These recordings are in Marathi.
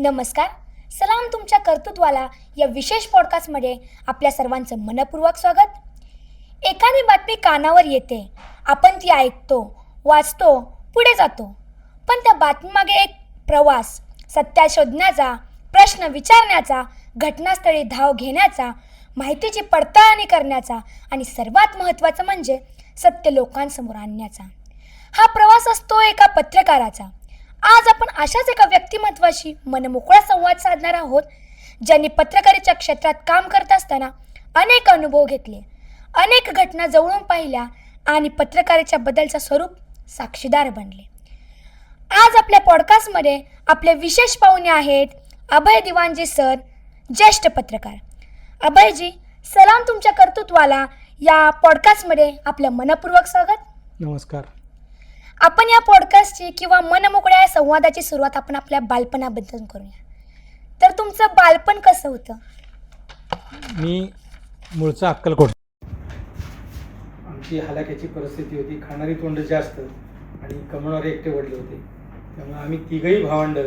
नमस्कार. सलाम तुमच्या कर्तृत्वाला या विशेष पॉडकास्टमध्ये आपल्या सर्वांचं मनपूर्वक स्वागत. एखादी बातमी कानावर येते, आपण ती ऐकतो, वाचतो, पुढे जातो. पण त्या बातमीमागे एक प्रवास, सत्य शोधण्याचा, प्रश्न विचारण्याचा, घटनास्थळी धाव घेण्याचा, माहितीची पडताळणी करण्याचा आणि सर्वात महत्त्वाचं म्हणजे सत्य लोकांसमोर आणण्याचा. हा प्रवास असतो एका पत्रकाराचा. आज आपण अशाच एका व्यक्तिमत्वाशी मनमोकळा संवाद साधणार आहोत, ज्यांनी पत्रकारितेच्या क्षेत्रात काम करत असताना अनेक अनुभव घेतले, अनेक घटना जवळून पाहिल्या आणि पत्रकारितेच्या बदलचं स्वरूप साक्षीदार बनले. आज आपल्या पॉडकास्टमध्ये आपले विशेष पाहुणे आहेत अभय दिवाणजी सर, ज्येष्ठ पत्रकार. अभयजी, सलाम तुमच्या कर्तृत्वाला या पॉडकास्टमध्ये आपलं मनपूर्वक स्वागत. नमस्कार. आपण या पॉडकास्टची किंवा मनमोकळ्या संवादाची सुरुवात आपण आपल्या बालपणाबद्दल करूया. तर तुमचं बालपण कसं होतं? मी मूळचा अक्कलकोट. आमची हलाख्याची परिस्थिती होती. खाणारी तोंड जास्त आणि कमवणारे एकटे वडील होते. त्यामुळे आम्ही तिघही भावंड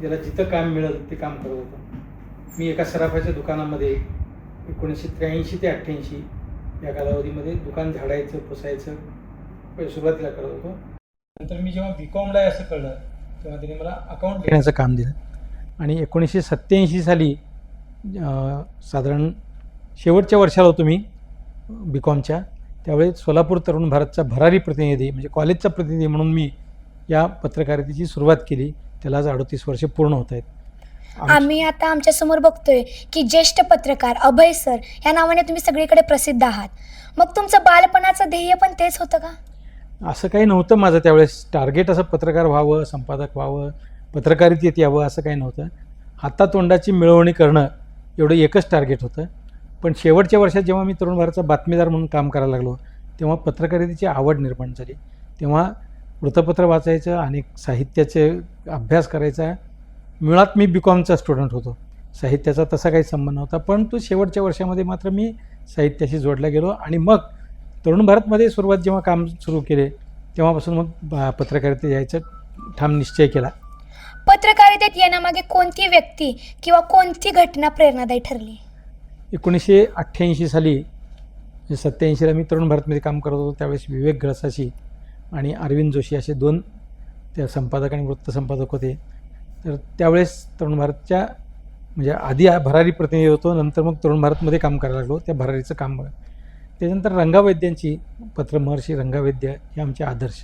ज्याला जिथं काम मिळेल ते काम करत होतो. मी एका सराफाच्या दुकानामध्ये 1983 ते 88 या कालावधीमध्ये दुकान झाडायचं, पुसायचं सुरुवातीला करत होतो. नंतर मी जेव्हा BComला असं कळलं तेव्हा त्यांनी मला अकाउंट घेण्याचं काम दिलं आणि 1987 साली साधारण शेवटच्या वर्षाला होतो मी BComच्या. त्यावेळी सोलापूर तरुण भारतचा भरारी प्रतिनिधी म्हणजे कॉलेजचा प्रतिनिधी म्हणून मी या पत्रकारितेची सुरुवात केली. त्याला आज 38 वर्ष पूर्ण होत आहेत. आम्ही आता आमच्या समोर बघतोय की ज्येष्ठ पत्रकार अभय सर या नावाने तुम्ही सगळीकडे प्रसिद्ध आहात. मग तुमचं बालपणाचं ध्येय पण तेच होतं का? असं काही नव्हतं माझं त्यावेळेस. टार्गेट असं पत्रकार व्हावं, संपादक व्हावं, पत्रकारितेत यावं असं काही नव्हतं. हातातोंडाची मिळवणी करणं एवढं एकच टार्गेट होतं. पण शेवटच्या वर्षात जेव्हा मी तरुण भारतचा बातमीदार म्हणून काम करायला लागलो तेव्हा पत्रकारितेची आवड निर्माण झाली. तेव्हा वृत्तपत्र वाचायचं आणि साहित्याचे अभ्यास करायचा. मुळात मी BComचा स्टुडंट होतो. साहित्याचा तसा काही संबंध नव्हता. परंतु शेवटच्या वर्षामध्ये मात्र मी साहित्याशी जोडला गेलो आणि मग तरुण भारतमध्ये सुरुवात जेव्हा काम सुरू केले तेव्हापासून मग पत्रकारितेत यायचं ठाम निश्चय केला. पत्रकारितेत येण्यामागे कोणती व्यक्ती किंवा कोणती घटना प्रेरणादायी ठरली? 1988 साली 87ला मी तरुण भारतमध्ये काम करत होतो. त्यावेळेस विवेक गळसाशी आणि अरविंद जोशी असे 2 त्या संपादक आणि वृत्तसंपादक होते. तर त्यावेळेस तरुण भारतच्या म्हणजे आधी भरारी प्रतिनिधी होतो, नंतर मग तरुण भारतमध्ये काम करायला लागलो. त्या भरारीचं काम त्याच्यानंतर रंगावैद्यांची महर्षी रंगावैद्य हे आमचे आदर्श,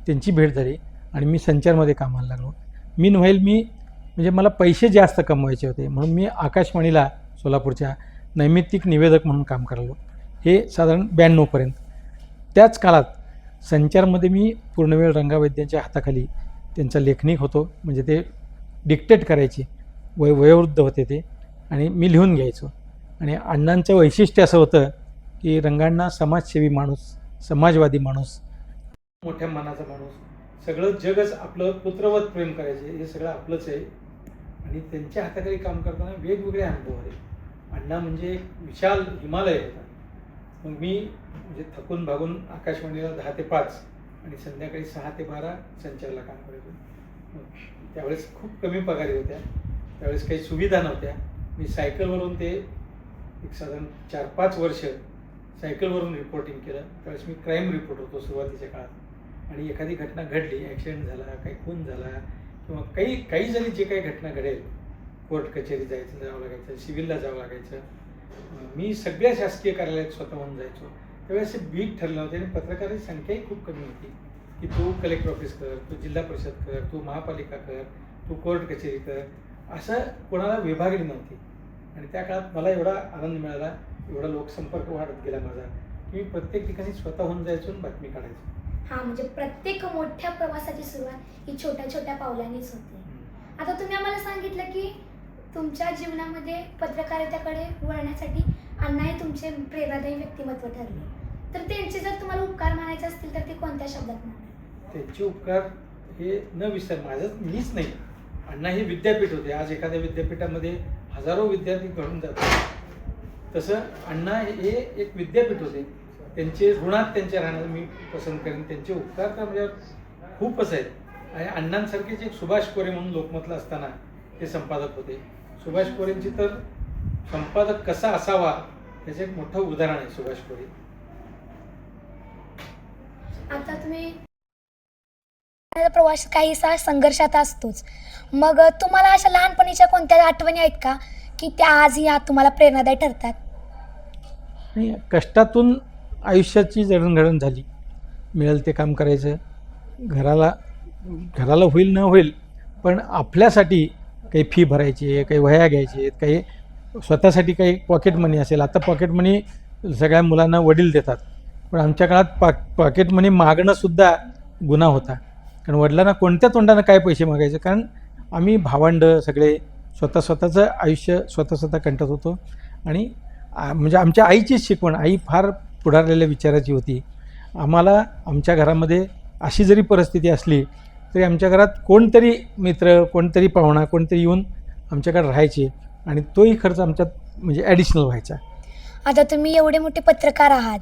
त्यांची भेट झाली आणि मी संचारमध्ये कामाला लागलो. मी म्हणजे मला पैसे जास्त कमवायचे होते म्हणून मी आकाशवाणीला सोलापूरच्या नैमित्तिक निवेदक म्हणून काम करायलो. हे साधारण 92पर्यंत. त्याच काळात संचारमध्ये मी पूर्णवेळ रंगावैद्यांच्या हाताखाली त्यांचा लेखनिक होतो. म्हणजे ते डिक्टेट करायचे, वयोवृद्ध होते ते आणि मी लिहून घ्यायचो. आणि अण्णांचं वैशिष्ट्य असं होतं की रंगांना समाजसेवी माणूस, समाजवादी माणूस, मोठ्या मनाचा माणूस, सगळं जगच आपलं पुत्रवत प्रेम करायचे, हे सगळं आपलंच आहे. आणि त्यांच्या हाताखाली काम करताना वेगवेगळे अनुभव आले. अण्णा म्हणजे एक विशाल हिमालय होता. मग मी म्हणजे थकून भागून आकाशवाणीला 10 ते 5 आणि संध्याकाळी 6 ते 12 संचारला काम करायचो. त्यावेळेस खूप कमी पगारी होत्या. त्यावेळेस काही सुविधा नव्हत्या. मी सायकलवरून ते एक साधारण 4-5 वर्ष सायकलवरून रिपोर्टिंग केलं. त्यावेळेस मी क्राईम रिपोर्टर होतो सुरुवातीच्या काळात. आणि एखादी घटना घडली, ॲक्सिडेंट झाला, काही खून झाला किंवा काही जरी जे काही घटना घडेल, कोर्ट कचेरी जावं लागायचं, सिव्हिलला जावं लागायचं, मी सगळ्या शासकीय कार्यालयात स्वतःहून जायचो. त्यावेळेस बीट ठरलं होतं आणि पत्रकारांची संख्याही खूप कमी होती की तू कलेक्टर ऑफिस कर, तू जिल्हा परिषद कर, तू महापालिका कर, तू कोर्ट कचेरी कर, असं कोणाला विभागणी नव्हती. आणि त्या काळात मला एवढा आनंद मिळाला, एवढा लोकसंपर्क वाढत गेला माझा की मी प्रत्येक ठिकाणी स्वतःहून जायचो आणि बातमी काढायचो. हा, म्हणजे प्रत्येक मोठ्या प्रवासाची सुरुवात ही छोट्या छोट्या पावलांनीच होते. आता तुम्ही आम्हाला सांगितलं की तुमच्या जीवनामध्ये पत्रकारितेकडे वळण्यासाठी अण्णा हे तुमचे प्रेरणादायी व्यक्तिमत्व ठरले. तर त्यांचे जर तुम्हाला उपकार मानायचे असतील तर ते कोणत्या शब्दात म्हणाल? त्यांचे उपकार हे न विसर, मीच नाही, अण्णा हे विद्यापीठ होते. आज एखाद्या विद्यापीठामध्ये हजारो विद्यार्थी घडून जातात. तसं अण्णा हे एक विद्यापीठ होते. त्यांचे ऋणात त्यांच्या राहण्याचं मी पसंत करेन. त्यांचे उपकार तर म्हणजे खूपच आहेत. आणि अण्णांसारखेच एक सुभाष कोरे म्हणून लोकमतला असताना ते संपादक होते. सुभाष कोरेंची तर संपादक कसा असावा त्याचं एक मोठं उदाहरण आहे सुभाष कोरे. आता तुम्ही प्रवास काहीसा संघर्षात असतोच, मग तुम्हाला अशा लहानपणीच्या कोणत्या आठवणी आहेत का की त्या आजही तुम्हाला प्रेरणादायी ठरतात? आणि कष्टातून आयुष्याची जडणघडण झाली. मिळेल ते काम करायचं, घराला होईल न होईल पण आपल्यासाठी काही फी भरायची आहे, काही वह्या घ्यायची आहेत, काही स्वतःसाठी काही पॉकेट मनी असेल. आता पॉकेट मनी सगळ्या मुलांना वडील देतात, पण आमच्या काळात पॉकेट मनी मागणंसुद्धा गुन्हा होता. कारण वडिलांना कोणत्या तोंडानं काय पैसे मागायचे, कारण आम्ही भावंडं सगळे स्वतःचं आयुष्य स्वतः कंटत होतो. आणि म्हणजे आमच्या आईचीच शिकवण, आई फार पुढारलेल्या विचाराची होती. आम्हाला आमच्या घरामध्ये अशी जरी परिस्थिती असली तरी आमच्या घरात कोणतरी मित्र, कोणतरी पाहुणा, कोणतरी येऊन आमच्याकडे राहायचे आणि तोही खर्च आमच्यात म्हणजे ॲडिशनल व्हायचा. आता तुम्ही एवढे मोठे पत्रकार आहात,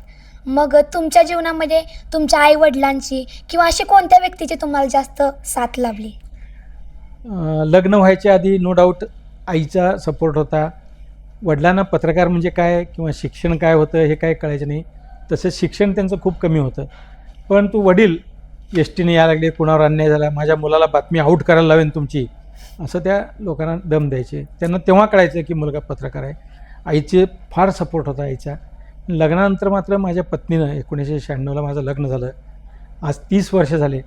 मग तुमच्या जीवनामध्ये तुमच्या आई वडिलांची किंवा अशी कोणत्या व्यक्तीची तुम्हाला जास्त साथ लाभली? लग्न व्हायच्या आधी नो डाऊट आईचा सपोर्ट होता. वडिलांना पत्रकार म्हणजे काय किंवा शिक्षण काय होतं हे काय कळायचं नाही. तसंच शिक्षण त्यांचं खूप कमी होतं. परंतु वडील एस टीने यायला लागले, कुणावर अन्याय झाला, माझ्या मुलाला बातमी आऊट करायला लावेन तुमची, असं त्या लोकांना दम द्यायचे. त्यांना तेव्हा कळायचं की मुलगा पत्रकार आहे. आईचे फार सपोर्ट होता आईचा. लग्नानंतर मात्र माझ्या पत्नीनं 1996ला माझं लग्न झालं. आज 30 वर्ष झाले.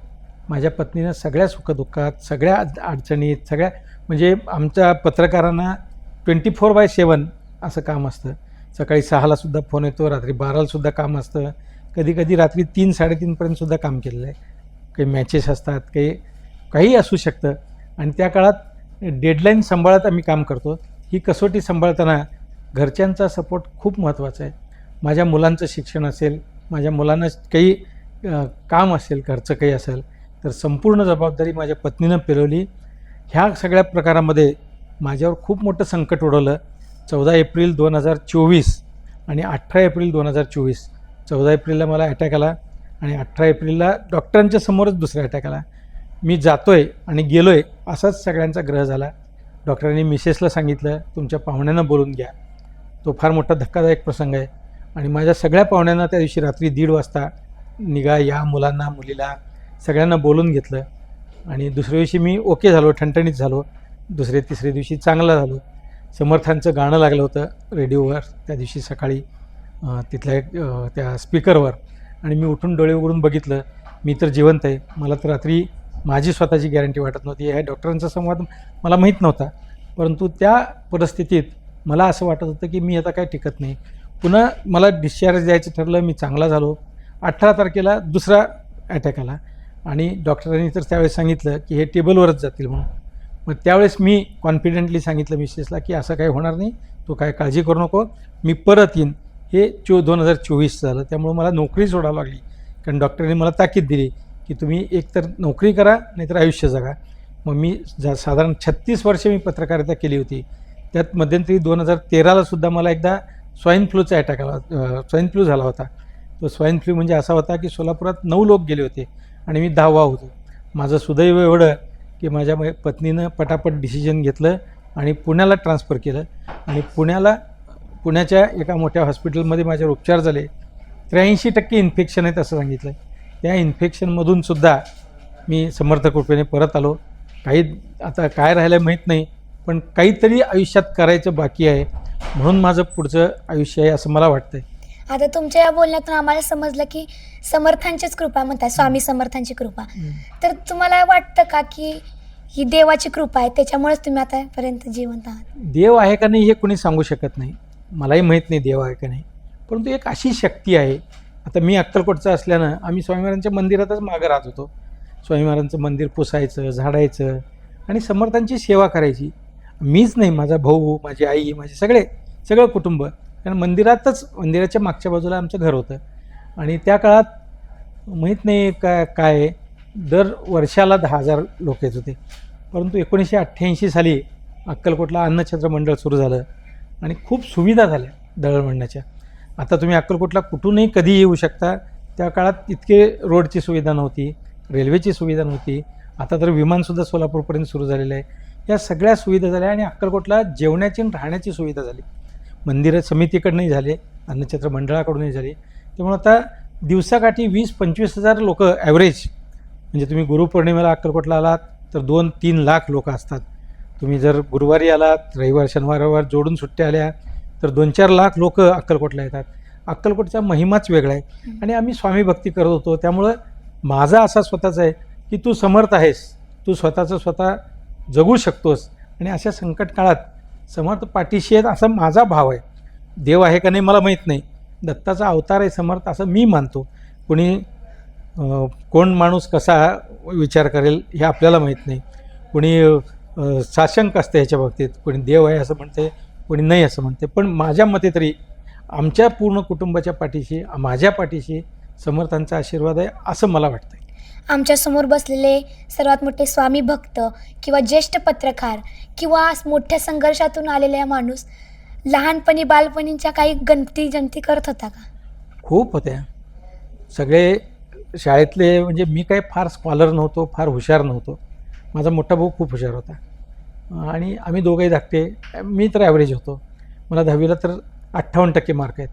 माझ्या पत्नीनं सगळ्या सुखदुःखात, सगळ्या अडचणीत, सगळ्या म्हणजे आमच्या पत्रकारांना 24/7 असं काम असतं. सकाळी 6लासुद्धा फोन येतो, रात्री 12लासुद्धा काम असतं, कधी रात्री 3-3:30पर्यंतसुद्धा काम केलेलं आहे. काही मॅचेस असतात, काही असू शकतं. आणि त्या काळात डेडलाईन सांभाळत आम्ही काम करतो. ही कसोटी सांभाळताना घरच्यांचा सपोर्ट खूप महत्त्वाचा आहे. माझ्या मुलांचं शिक्षण असेल, माझ्या मुलांना काही काम असेल, घरचं काही असेल, तर संपूर्ण जबाबदारी माझ्या पत्नीनं पेलवली. ह्या सगळ्या प्रकारामध्ये माझ्यावर खूप मोठं संकट ओढवलं. 14 एप्रिल 2024 आणि 18 एप्रिल 2024. 14 एप्रिलला मला अटॅक आला आणि 18 एप्रिलला डॉक्टरांच्या समोरच दुसरा अटॅक आला. मी जातो आहे आणि गेलो आहे असाच सगळ्यांचा ग्रह झाला. डॉक्टरांनी मिसेसला सांगितलं, तुमच्या पाहुण्यांना बोलून घ्या. तो फार मोठा धक्कादायक प्रसंग आहे. आणि माझ्या सगळ्या पाहुण्यांना त्या दिवशी रात्री 1:30 वाजता निघा, या मुलांना, मुलीला सगळ्यांना बोलून घेतलं. आणि दुसऱ्या दिवशी मी ओके झालो, ठणठणीत झालो. तिसऱ्या दिवशी चांगला झालो. समर्थांचं गाणं लागलं होतं रेडिओवर त्या दिवशी सकाळी तिथल्या त्या स्पीकरवर. आणि मी उठून डोळे उघडून बघितलं, मी तर जिवंत आहे. मला तर रात्री माझी स्वतःची गॅरंटी वाटत नव्हती. ह्या डॉक्टरांचा संवाद मला माहीत नव्हता. परंतु त्या परिस्थितीत मला असं वाटत होतं की मी आता काय टिकत नाही. पुन्हा मला डिस्चार्ज द्यायचं ठरलं. मी चांगला झालो. 18 तारखेला दुसरा अटॅक आला आणि डॉक्टरांनी तर त्यावेळेस सांगितलं की हे टेबलवरच जातील म्हणून. मग त्यावेळेस मी कॉन्फिडेंटली सांगितलं मिसेसला की असं काही होणार नाही, तू काय काळजी करू नको, मी परत येईन. हे 2024 झालं. त्यामुळं मला नोकरी सोडावी लागली. कारण डॉक्टरांनी मला ताकीद दिली की तुम्ही एकतर नोकरी करा नाहीतर आयुष्य जगा. मग मी साधारण 36 वर्षे मी पत्रकारिता केली होती. त्यात मध्यंतरी 2013लासुद्धा मला एकदा स्वाईन फ्लूचा अटॅक आला, स्वाईन फ्लू झाला होता. तो स्वाईन फ्लू म्हणजे असा होता की सोलापुरात 9 लोक गेले होते आणि मी 10वा होतो. माझं सुदैव एवढं की माझ्या पत्नीनं पटापट डिसिजन घेतलं आणि पुण्याला ट्रान्सफर केलं. आणि पुण्याच्या एका मोठ्या हॉस्पिटलमध्ये माझ्यावर उपचार झाले. 83% इन्फेक्शन आहेत असं सांगितलं. त्या इन्फेक्शनमधूनसुद्धा मी समर्थ कृपेने परत आलो. काही आता काय राहिलं माहीत नाही, पण काहीतरी आयुष्यात करायचं बाकी आहे, म्हणून माझं पुढचं आयुष्य आहे असं मला वाटतंय. आता तुमच्या या बोलण्यातून आम्हाला समजलं की समर्थांचीच कृपा म्हणतात, स्वामी समर्थांची कृपा. तर तुम्हाला वाटतं का की ही देवाची कृपा आहे, त्याच्यामुळेच तुम्ही आतापर्यंत जिवंत आहात? देव आहे का नाही हे कोणी सांगू शकत नाही. मलाही माहीत नाही देव आहे का नाही, परंतु एक अशी शक्ती आहे. आता मी अक्कलकोटचा असल्यानं आम्ही स्वामी महाराजांच्या मंदिरातच मागं राहत होतो. स्वामी महाराजांचं मंदिर पुसायचं, झाडायचं आणि समर्थांची सेवा करायची. मीच नाही, माझा भाऊ, माझी आई, माझे सगळं कुटुंब. कारण मंदिराच्या मागच्या बाजूला आमचं घर होतं. आणि त्या काळात माहीत नाही काय दर वर्षाला 10,000 लोक येत होते. परंतु 1988 साली अक्कलकोटला अन्नछत्र मंडळ सुरू झालं आणि खूप सुविधा झाल्या दळणवळणाच्या. आता तुम्ही अक्कलकोटला कुठूनही कधी येऊ शकता. त्या काळात इतके रोडची सुविधा नव्हती, रेल्वेची सुविधा नव्हती. आता तर विमानसुद्धा सोलापूरपर्यंत सुरू झालेलं आहे. या सगळ्या सुविधा झाल्या आणि अक्कलकोटला जेवणाची आणि राहण्याची सुविधा झाली. मंदिर समितीकडनंही झाले, अन्नछत्र मंडळाकडूनही झाले. त्यामुळे आता दिवसाकाठी 20-25 हजार लोक ॲव्हरेज, म्हणजे तुम्ही गुरुपौर्णिमेला अक्कलकोटला आलात तर 2-3 लाख लोक असतात. तुम्ही जर गुरुवारी आलात, रविवार शनिवार जोडून सुट्ट्या आल्या तर 2-4 लाख लोक अक्कलकोटला येतात. अक्कलकोटचा महिमाच वेगळा आहे आणि आम्ही स्वामी भक्ती करत होतो. त्यामुळं माझा असा स्वतःचा आहे की तू समर्थ आहेस, तू स्वतःचं स्वतः जगू शकतोस आणि अशा संकट काळात समर्थ पाठीशी आहेत असा माझा भाव आहे. देव आहे का नाही मला माहीत नाही, दत्ताचा अवतार आहे समर्थ असं मी मानतो. कोण माणूस कसा विचार करेल हे आपल्याला माहीत नाही. कोणी साशंक असते ह्याच्या बाबतीत, कोणी देव आहे असं म्हणते, कोणी नाही असं म्हणते. पण माझ्या मते तरी आमच्या पूर्ण कुटुंबाच्या पाठीशी, माझ्या पाठीशी समर्थांचा आशीर्वाद आहे असं मला वाटतं. आमच्यासमोर बसलेले सर्वात मोठे स्वामी भक्त किंवा ज्येष्ठ पत्रकार किंवा मोठ्या संघर्षातून आलेला माणूस लहानपणी बालपणीच्या काही गणती करत होता का? खूप होत्या. सगळे शाळेतले, म्हणजे मी काही फार स्कॉलर नव्हतो, फार हुशार नव्हतो. माझा मोठा भाऊ खूप हुशार होता आणि आम्ही दोघंही धाकटे. मी तर ॲव्हरेज होतो. मला 10वीला तर 58% मार्क आहेत,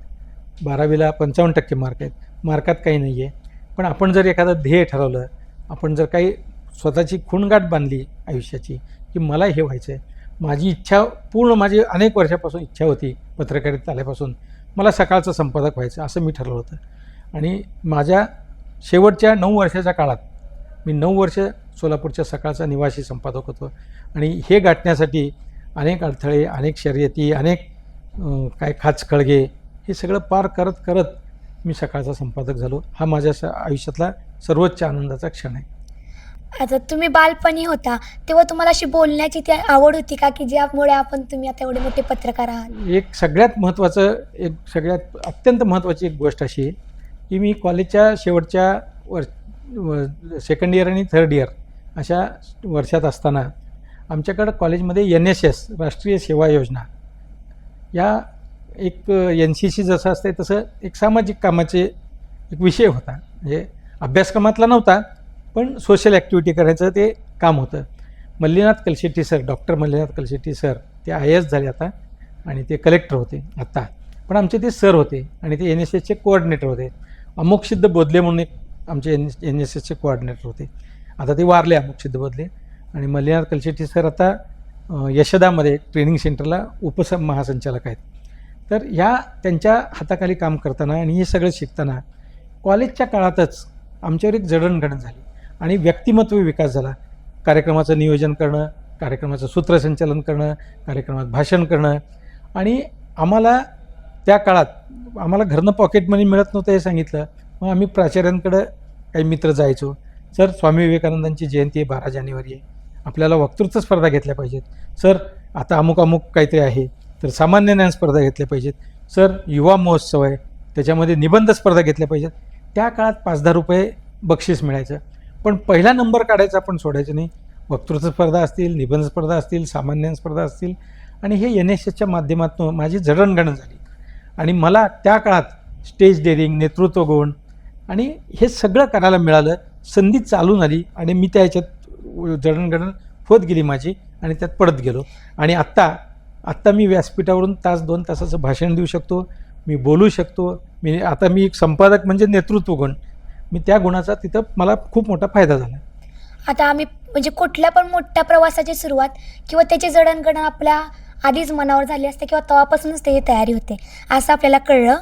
12वीला 55% मार्क आहेत. मार्कात काही नाही आहे. पण आपण जर एखादं ध्येय ठरवलं, आपण जर काही स्वतःची खूणगाठ बांधली आयुष्याची की मला हे व्हायचं आहे, माझी इच्छा पूर्ण, माझी अनेक वर्षापासून इच्छा होती पत्रकारितेत आल्यापासून मला सकाळचं संपादक व्हायचं असं मी ठरवलं होतं. आणि माझ्या शेवटच्या 9 वर्षाच्या काळात मी 9 वर्ष सोलापूरच्या सकाळचा निवासी संपादक होतो आणि हे गाठण्यासाठी अनेक अडथळे, अनेक शर्यती, अनेक काय खाचखळगे हे सगळं पार करत करत मी सकाळचा संपादक झालो. हा माझ्या आयुष्यातला सर्वोच्च आनंदाचा क्षण आहे. आता तुम्ही बालपणी होता तेव्हा तुम्हाला अशी बोलण्याची ती आवड होती का की ज्यामुळे तुम्ही आता एवढे मोठे पत्रकार आहात? एक सगळ्यात अत्यंत महत्त्वाची एक गोष्ट अशी आहे की मी कॉलेजच्या शेवटच्या सेकंड इयर आणि थर्ड इयर अशा वर्षात असताना आमच्याकडं कॉलेजमध्ये NSS राष्ट्रीय सेवा योजना या एक NCC जसं असते तसं एक सामाजिक कामाचे एक विषय होता. म्हणजे अभ्यासक्रमातला नव्हता पण सोशल ॲक्टिव्हिटी करायचं ते काम होतं. Mallinath Kalshetti sir, doctor Mallinath Kalshetti sir, ते IAS झाले आता आणि ते कलेक्टर होते आत्ता, पण आमचे ते सर होते आणि ते NSSचे कोऑर्डिनेटर होते. अमोक्षसिद्ध बोधले म्हणून एक आमचे NSSचे कोऑर्डिनेटर होते. आता ते वारले अमोक्षसिद्ध बोधले. आणि मल्लीनाथ कलशेट्टी सर आता यशदामध्ये ट्रेनिंग सेंटरला महासंचालक आहेत. तर ह्या त्यांच्या हाताखाली काम करताना आणि हे सगळं शिकताना कॉलेजच्या काळातच आमच्यावर एक जडणघडण झाली आणि व्यक्तिमत्व विकास झाला. कार्यक्रमाचं नियोजन करणं, कार्यक्रमाचं सूत्रसंचालन करणं, कार्यक्रमात भाषण करणं. आणि आम्हाला त्या काळात आम्हाला घरनं पॉकेट मनी मिळत नव्हतं हे सांगितलं. मग आम्ही प्राचार्यांकडं काही मित्र जायचो, सर स्वामी विवेकानंदांची जयंती आहे 12 जानेवारी आहे, आपल्याला वक्तृत्व स्पर्धा घेतल्या पाहिजेत. सर आता अमुक काहीतरी आहे तर सामान्य ज्ञान स्पर्धा घेतल्या पाहिजेत. सर युवा महोत्सव आहे त्याच्यामध्ये निबंध स्पर्धा घेतल्या पाहिजेत. त्या काळात 5-10 रुपये बक्षीस मिळायचं. पण पहिला नंबर काढायचा आपण सोडायचं नाही. वक्तृत्व स्पर्धा असतील, निबंध स्पर्धा असतील, सामान्य स्पर्धा असतील. आणि हे NSSच्या माध्यमातून माझी जडणघडण झाली आणि मला त्या काळात स्टेज डेअरिंग, नेतृत्व गुण आणि हे सगळं करायला मिळालं. संधी चालून आली आणि मी त्या ह्याच्यात जडणघडण होत गेली माझी आणि त्यात पडत गेलो. आणि आत्ता मी व्यासपीठावरून 2 तासाचं भाषण देऊ शकतो, मी बोलू शकतो. मी एक संपादक म्हणजे नेतृत्व गुण, मी त्या गुणाचा तिथं मला खूप मोठा फायदा झाला. आता आम्ही म्हणजे कुठल्या पण मोठ्या प्रवासाची सुरुवात किंवा त्याची जडणघडण आपल्या आधीच मनावर झाली असते किंवा तेव्हापासूनच त्याची तयारी होते असं आपल्याला कळलं.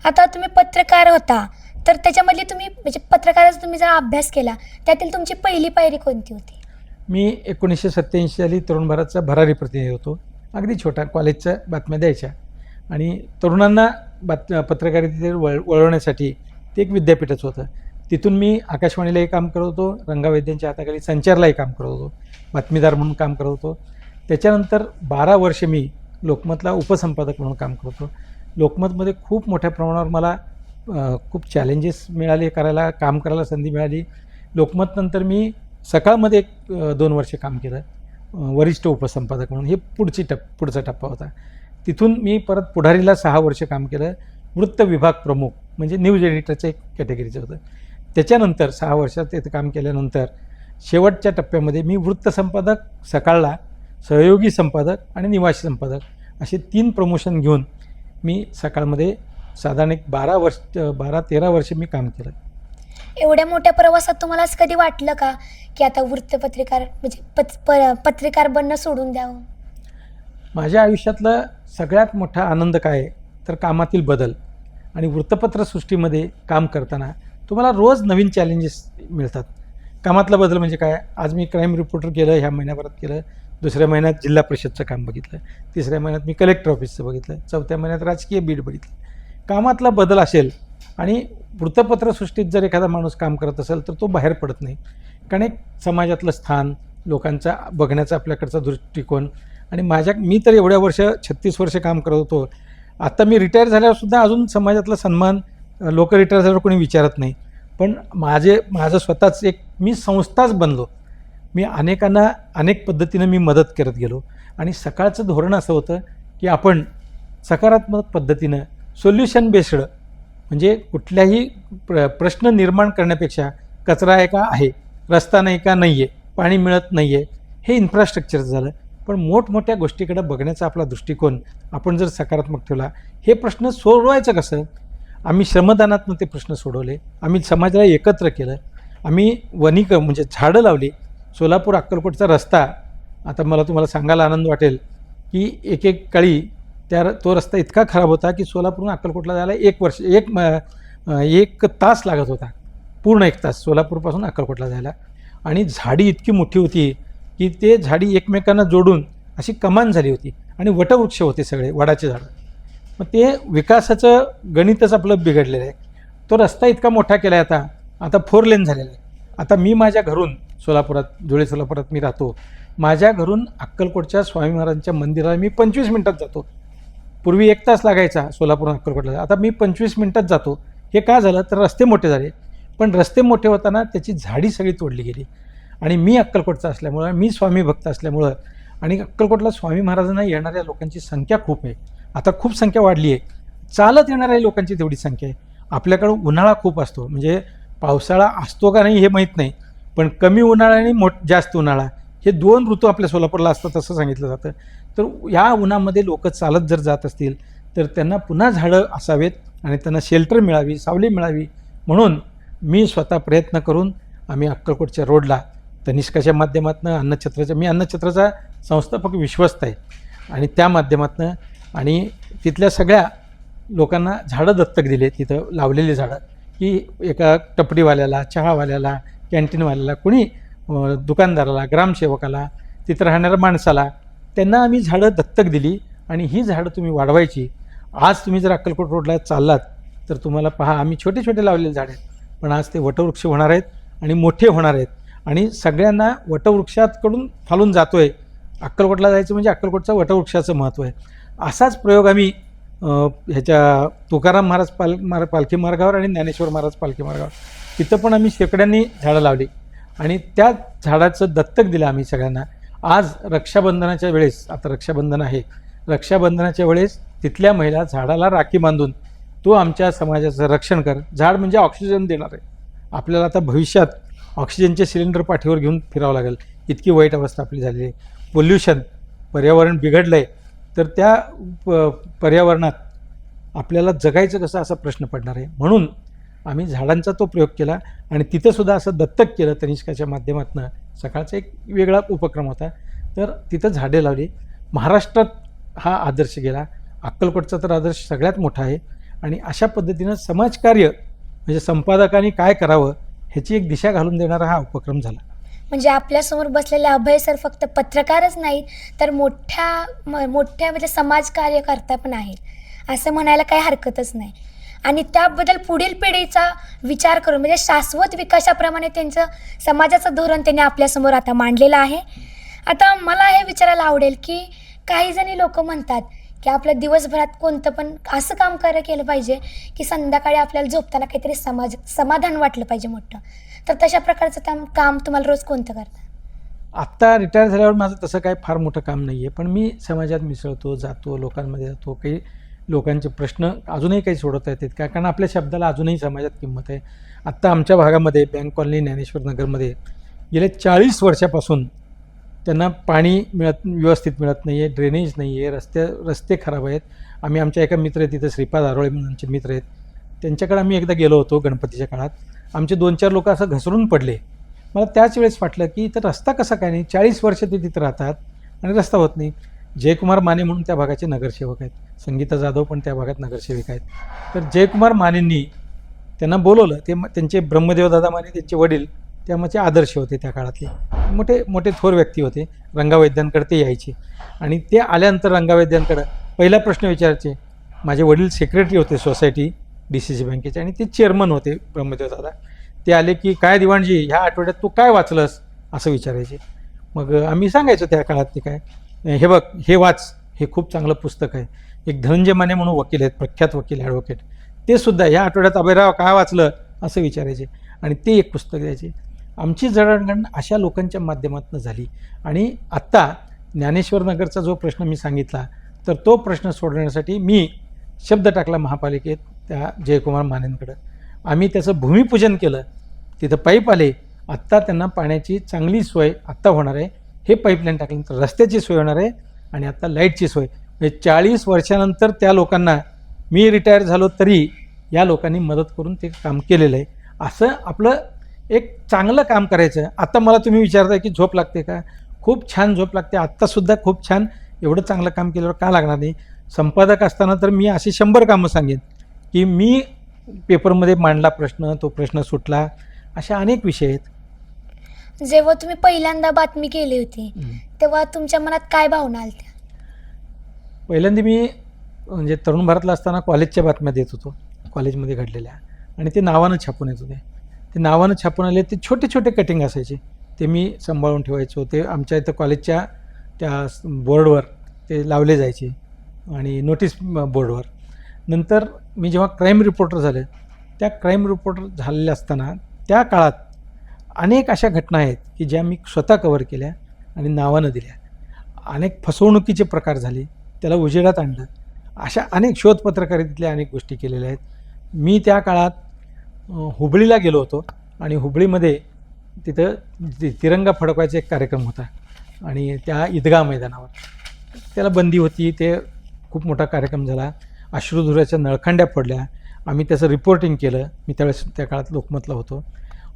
आता तुम्ही पत्रकार होता तर त्याच्यामधली तुम्ही म्हणजे पत्रकाराचा तुम्ही जर अभ्यास केला त्यातील तुमची पहिली पायरी कोणती होती? मी 1987 साली तरुण भारतचा भरारी प्रतिनिधी होतो. अगदी छोटा, कॉलेजच्या बातम्या द्यायच्या आणि तरुणांना पत्रकारितेवर वळवण्यासाठी ते एक विद्यापीठच होतं. तिथून मी आकाशवाणीलाही काम करत होतो, रंगावैद्यांच्या हाताखाली संचारलाही काम करत होतो, बातमीदार म्हणून काम करत होतो. त्याच्यानंतर 12 वर्ष मी लोकमतला उपसंपादक म्हणून काम करत होतो. लोकमतमध्ये खूप मोठ्या प्रमाणावर मला खूप चॅलेंजेस मिळाले, काम करायला संधी मिळाली. लोकमतनंतर मी सकाळमध्ये 2 वर्ष काम केलं वरिष्ठ उपसंपादक म्हणून. हे पुढचा टप्पा होता. तिथून मी परत पुढारीला 6 वर्ष काम केलं, वृत्त विभाग प्रमुख म्हणजे न्यूज एडिटरचं एक कॅटेगरीचं होतं. त्याच्यानंतर 6 वर्षात तिथे काम केल्यानंतर शेवटच्या टप्प्यामध्ये मी वृत्तसंपादक सकाळला सहयोगी संपादक आणि निवासी संपादक असे 3 प्रमोशन घेऊन मी सकाळमध्ये साधारण एक 12-13 वर्ष मी काम केलं. एवढ्या मोठ्या प्रवासात तुम्हाला असं कधी वाटलं का की आता वृत्तपत्रिकार म्हणजे पत्रकार बनणं सोडून द्यावं? माझ्या आयुष्यातला सगळ्यात मोठा आनंद काय आहे तर कामातील बदल. आणि वृत्तपत्रसृष्टीमध्ये काम करताना तुम्हाला रोज नवीन चॅलेंजेस मिळतात. कामातला बदल म्हणजे काय, आज मी क्राईम रिपोर्टर केलं, ह्या महिन्याभरात केलं, दुसऱ्या महिन्यात जिल्हा परिषदचं काम बघितलं, तिसऱ्या महिन्यात मी कलेक्टर ऑफिसचं बघितलं, चौथ्या महिन्यात राजकीय बीड बघितलं. कामातला बदल असेल आणि वृत्तपत्रसृष्टीत जर एखादा माणूस काम करत असेल तर तो बाहेर पडत नाही. कारण एक समाजातलं स्थान, लोकांचा बघण्याचा आपल्याकडचा दृष्टिकोन आणि मी तर एवढ्या वर्ष 36 वर्ष काम करत होतो. आता मी रिटायर झाल्यावर सुद्धा अजून समाजातला सन्मान लोक रिटायर झाल्यावर कोणी विचारत नाही. पण माझं स्वतःच मी संस्थाच बनलो. मी अनेकांना अनेक पद्धतीनं मी मदत करत गेलो. आणि सकाळचं धोरण असं होतं की आपण सकारात्मक पद्धतीनं सोल्युशन बेस्ड म्हणजे कुठल्याही प्रश्न निर्माण करण्यापेक्षा कचरा आहे का आहे, रस्ता नाही का नाही आहे, पाणी मिळत नाही आहे, हे इन्फ्रास्ट्रक्चर झालं. पण मोठमोठ्या गोष्टीकडे बघण्याचा आपला दृष्टिकोन आपण जर सकारात्मक ठेवला, हे प्रश्न सोडवायचं कसं. आम्ही श्रमदानातून ते प्रश्न सोडवले. आम्ही समाजाला एकत्र केलं. आम्ही म्हणजे झाडं लावली. सोलापूर अक्कलकोटचा रस्ता, आता मला तुम्हाला सांगायला आनंद वाटेल की एक काळी तो रस्ता इतका खराब होता की सोलापूरहून अक्कलकोटला जायला 1 तास लागत होता. पूर्ण 1 तास सोलापूरपासून अक्कलकोटला जायला. आणि झाडी इतकी मोठी होती की ते झाडी एकमेकांना जोडून अशी कमान झाली होती आणि वटवृक्ष होते सगळे, वडाचे झाडं. मग ते विकासाचं गणितच आपलं बिघडलेलं आहे. तो रस्ता इतका मोठा केला आहे आता 4 लेन झालेला आहे. आता मी माझ्या घरून धुळे सोलापुरात मी राहतो. माझ्या घरून अक्कलकोटच्या स्वामी महाराजांच्या मंदिराला मी 25 मिनटात जातो. पूर्वी 1 तास लागायचा सोलापूर अक्कलकोटला, आता मी 25 मिनटात जातो. हे का झालं तर रस्ते मोठे झाले. पण रस्ते मोठे होताना त्याची झाडी सगळी तोडली गेली. आणि मी अक्कलकोटचा असल्यामुळं, मी स्वामी भक्त असल्यामुळं आणि अक्कलकोटला स्वामी महाराजांना येणाऱ्या लोकांची संख्या खूप आहे. आता खूप संख्या वाढली आहे. चालत येणाऱ्या लोकांची तेवढी संख्या आहे. आपल्याकडं उन्हाळा खूप असतो, म्हणजे पावसाळा असतो का नाही हे माहीत नाही, पण कमी उन्हाळा आणि जास्त उन्हाळा हे 2 ऋतू आपल्या सोलापूरला असतात असं सांगितलं जातं. तर या उन्हामध्ये लोक चालत जर जात असतील तर त्यांना पुन्हा झाडं असावेत आणि त्यांना शेल्टर मिळावी, सावली मिळावी. म्हणून मी स्वतः प्रयत्न करून आम्ही अक्कलकोटच्या रोडला तनिष्काच्या माध्यमातून मी अन्नछत्राचा संस्थापक विश्वस्त आहे आणि त्या माध्यमातून आणि तिथल्या सगळ्या लोकांना झाडं दत्तक दिले. तिथं लावलेली झाडं की एका टपरीवाल्याला, चहावाल्याला, कॅन्टीनवाल्याला, कोणी दुकानदाराला, ग्रामसेवकाला, तिथं राहणाऱ्या माणसाला, त्यांना आम्ही झाडं दत्तक दिली. आणि ही झाडं तुम्ही वाढवायची. आज तुम्ही जर अक्कलकोट रोडला चाललात तर तुम्हाला पहा, आम्ही छोटे छोटे लावलेले झाड आहेत, पण आज ते वटवृक्ष होणार आहेत आणि मोठे होणार आहेत. आणि सगळ्यांना वटवृक्षाकडून फालून जातोय. अक्कलकोटला जायचं म्हणजे अक्कलकोटचं वटवृक्षाचं महत्त्व आहे. असाच प्रयोग आम्ही ह्याच्या तुकाराम महाराज पालखी मार्गावर आणि ज्ञानेश्वर महाराज पालखी मार्गावर तिथं पण आम्ही शेकड्यांनी झाडं लावली आणि त्या झाडाचं दत्तक दिलं आम्ही सगळ्यांना. आज रक्षाबंधनाच्या वेळेस, आता रक्षाबंधन आहे, रक्षाबंधनाच्या वेळेस तिथल्या महिला झाडाला राखी बांधून तू आमच्या समाजाचं रक्षण कर. झाड म्हणजे ऑक्सिजन देणार आहे. आपल्याला आता भविष्यात ऑक्सिजनचे सिलेंडर पाठीवर घेऊन फिरावं लागेल, इतकी वाईट अवस्था आपली झालेली आहे. पोल्युशन, पर्यावरण बिघडलं आहे, तर त्या पर्यावरणात आपल्याला जगायचं कसं असा प्रश्न पडणार आहे. म्हणून आम्ही झाडांचा तो प्रयोग केला आणि तिथंसुद्धा असं दत्तक केलं. तनिष्काच्या माध्यमातून सकाळचा एक वेगळा उपक्रम होता, तर तिथं झाडे लावली. महाराष्ट्रात हा आदर्श गेला. अक्कलकोटचा तर आदर्श सगळ्यात मोठा आहे. आणि अशा पद्धतीनं समाजकार्य म्हणजे संपादकांनी काय करावं ह्याची एक दिशा घालून देणारा हा उपक्रम झाला. म्हणजे आपल्यासमोर बसलेले अभय सर फक्त पत्रकारच नाही तर मोठ्या म्हणजे समाजकार्यकर्ता पण आहेत असं म्हणायला काही हरकतच नाही. आणि त्याबद्दल पुढील पिढीचा विचार करून म्हणजे शाश्वत विकासाप्रमाणे त्यांचं समाजाचं धोरण त्यांनी आपल्यासमोर आता मांडलेलं आहे. आता मला हे विचारायला आवडेल की काही जणी लोक म्हणतात की आपल्या दिवसभरात कोणतं पण असं काम केलं पाहिजे की संध्याकाळी आपल्याला झोपताना काहीतरी समाधान वाटलं पाहिजे मोठं. तर तशा प्रकारचं काम तुम्हाला रोज कोणतं करता? आत्ता रिटायर झाल्यावर माझं तसं काय फार मोठं काम नाही आहे, पण मी समाजात मिसळतो, जातो, लोकांमध्ये जातो. काही लोकांचे प्रश्न अजूनही काही सोडवता येतात का, कारण आपल्या शब्दाला अजूनही समाजात किंमत आहे. आत्ता आमच्या भागामध्ये बँक कॉलनी ज्ञानेश्वर नगरमध्ये गेल्या 40 वर्षापासून त्यांना पाणी व्यवस्थित मिळत नाही आहे, ड्रेनेज नाही आहे, रस्ते खराब आहेत. आम्ही आमच्या एका मित्र आहेत तिथं, श्रीपाद आरोळे म्हणून आमचे मित्र आहेत, त्यांच्याकडे आम्ही एकदा गेलो होतो गणपतीच्या काळात. आमचे 2-4 लोक असं घसरून पडले. मला त्याच वेळेस वाटलं की इथं रस्ता कसा काय नाही, 40 वर्ष ते तिथं राहतात आणि रस्ता होत नाही. जयकुमार माने म्हणून त्या भागाचे नगरसेवक आहेत, संगीता जाधव पण त्या भागात नगरसेविका आहेत. तर जयकुमार मानेंनी त्यांना बोलवलं. त्यांचे ब्रह्मदेवदादा माने, त्यांचे वडील त्यामध्ये आदर्श होते त्या काळातले, मोठे मोठे थोर व्यक्ती होते. रंगावैद्यांकडे ते यायचे आणि ते आल्यानंतर रंगावैद्यांकडं पहिला प्रश्न विचारायचे. माझे वडील सेक्रेटरी होते सोसायटी DCC बँकेचे आणि ते चेअरमन होते ब्रह्मदेवदादा. ते आले की काय दिवाणजी, ह्या आठवड्यात तू काय वाचलंस असं विचारायचे. मग आम्ही सांगायचो त्या काळात ते काय, हे बघ हे वाच, हे खूप चांगलं पुस्तक आहे. एक धनंजय माने म्हणून वकील आहेत, प्रख्यात वकील ॲडव्होकेट, ते सुद्धा ह्या आठवड्यात अभयराव काय वाचलं असं विचारायचे आणि ते एक पुस्तक द्यायचे. आमची जडणघडण अशा लोकांच्या माध्यमातून झाली. आणि आत्ता ज्ञानेश्वर नगरचा जो प्रश्न मी सांगितला, तर तो प्रश्न सोडवण्यासाठी मी शब्द टाकला महापालिकेत त्या जयकुमार मानेंकडं. आम्ही त्याचं भूमिपूजन केलं, तिथं पाईप आले. आत्ता त्यांना पाण्याची चांगली सोय आत्ता होणार आहे. हे पाईपलाईन टाकल्यानंतर रस्त्याची सोय होणार आहे आणि आत्ता लाईटची सोय. म्हणजे 40 वर्षानंतर त्या लोकांना, मी रिटायर झालो तरी या लोकांनी मदत करून ते काम केलेलं आहे. असं आपलं एक चांगलं काम करायचं. आता मला तुम्ही विचारताय की झोप लागते का? खूप छान झोप लागते. आत्तासुद्धा खूप छान. एवढं चांगलं काम केल्यावर का लागणार नाही? संपादक असताना तर मी अशी 100 कामं सांगेन की मी पेपरमध्ये मांडला प्रश्न, तो प्रश्न सुटला, अशा अनेक विषय आहेत. जेव्हा तुम्ही पहिल्यांदा बातमी केली होती तेव्हा तुमच्या मनात काय भावना आल्या? पहिल्यांदा मी म्हणजे तरुण भारतला असताना कॉलेजच्या बातम्या देत होतो, कॉलेजमध्ये घडलेल्या, आणि ते नावानं छापून येत होते. ते नावानं छापून आले, ते छोटे छोटे कटिंग असायचे, ते मी सांभाळून ठेवायचो. ते आमच्या इथं कॉलेजच्या त्या बोर्डवर ते लावले जायचे आणि नोटीस बोर्डवर. नंतर मी जेव्हा क्राईम रिपोर्टर झाले, त्या क्राईम रिपोर्टर झालेल्या असताना त्या काळात अनेक अशा घटना आहेत की ज्या मी स्वतः कव्हर केल्या आणि नावानं दिल्या. अनेक फसवणुकीचे प्रकार झाले, त्याला उजेडात आणलं. अशा अनेक शोधपत्रकारितेतल्या अनेक गोष्टी केलेल्या आहेत. मी त्या काळात हुबळीला गेलो होतो आणि हुबळीमध्ये तिथं तिरंगा फडकवायचा एक कार्यक्रम होता आणि त्या ईदगाह मैदानावर त्याला बंदी होती. ते खूप मोठा कार्यक्रम झाला. अश्रुधुराच्या नळखांड्या पडल्या. आम्ही त्याचं रिपोर्टिंग केलं. मी त्यावेळेस त्या काळात लोकमतला होतो.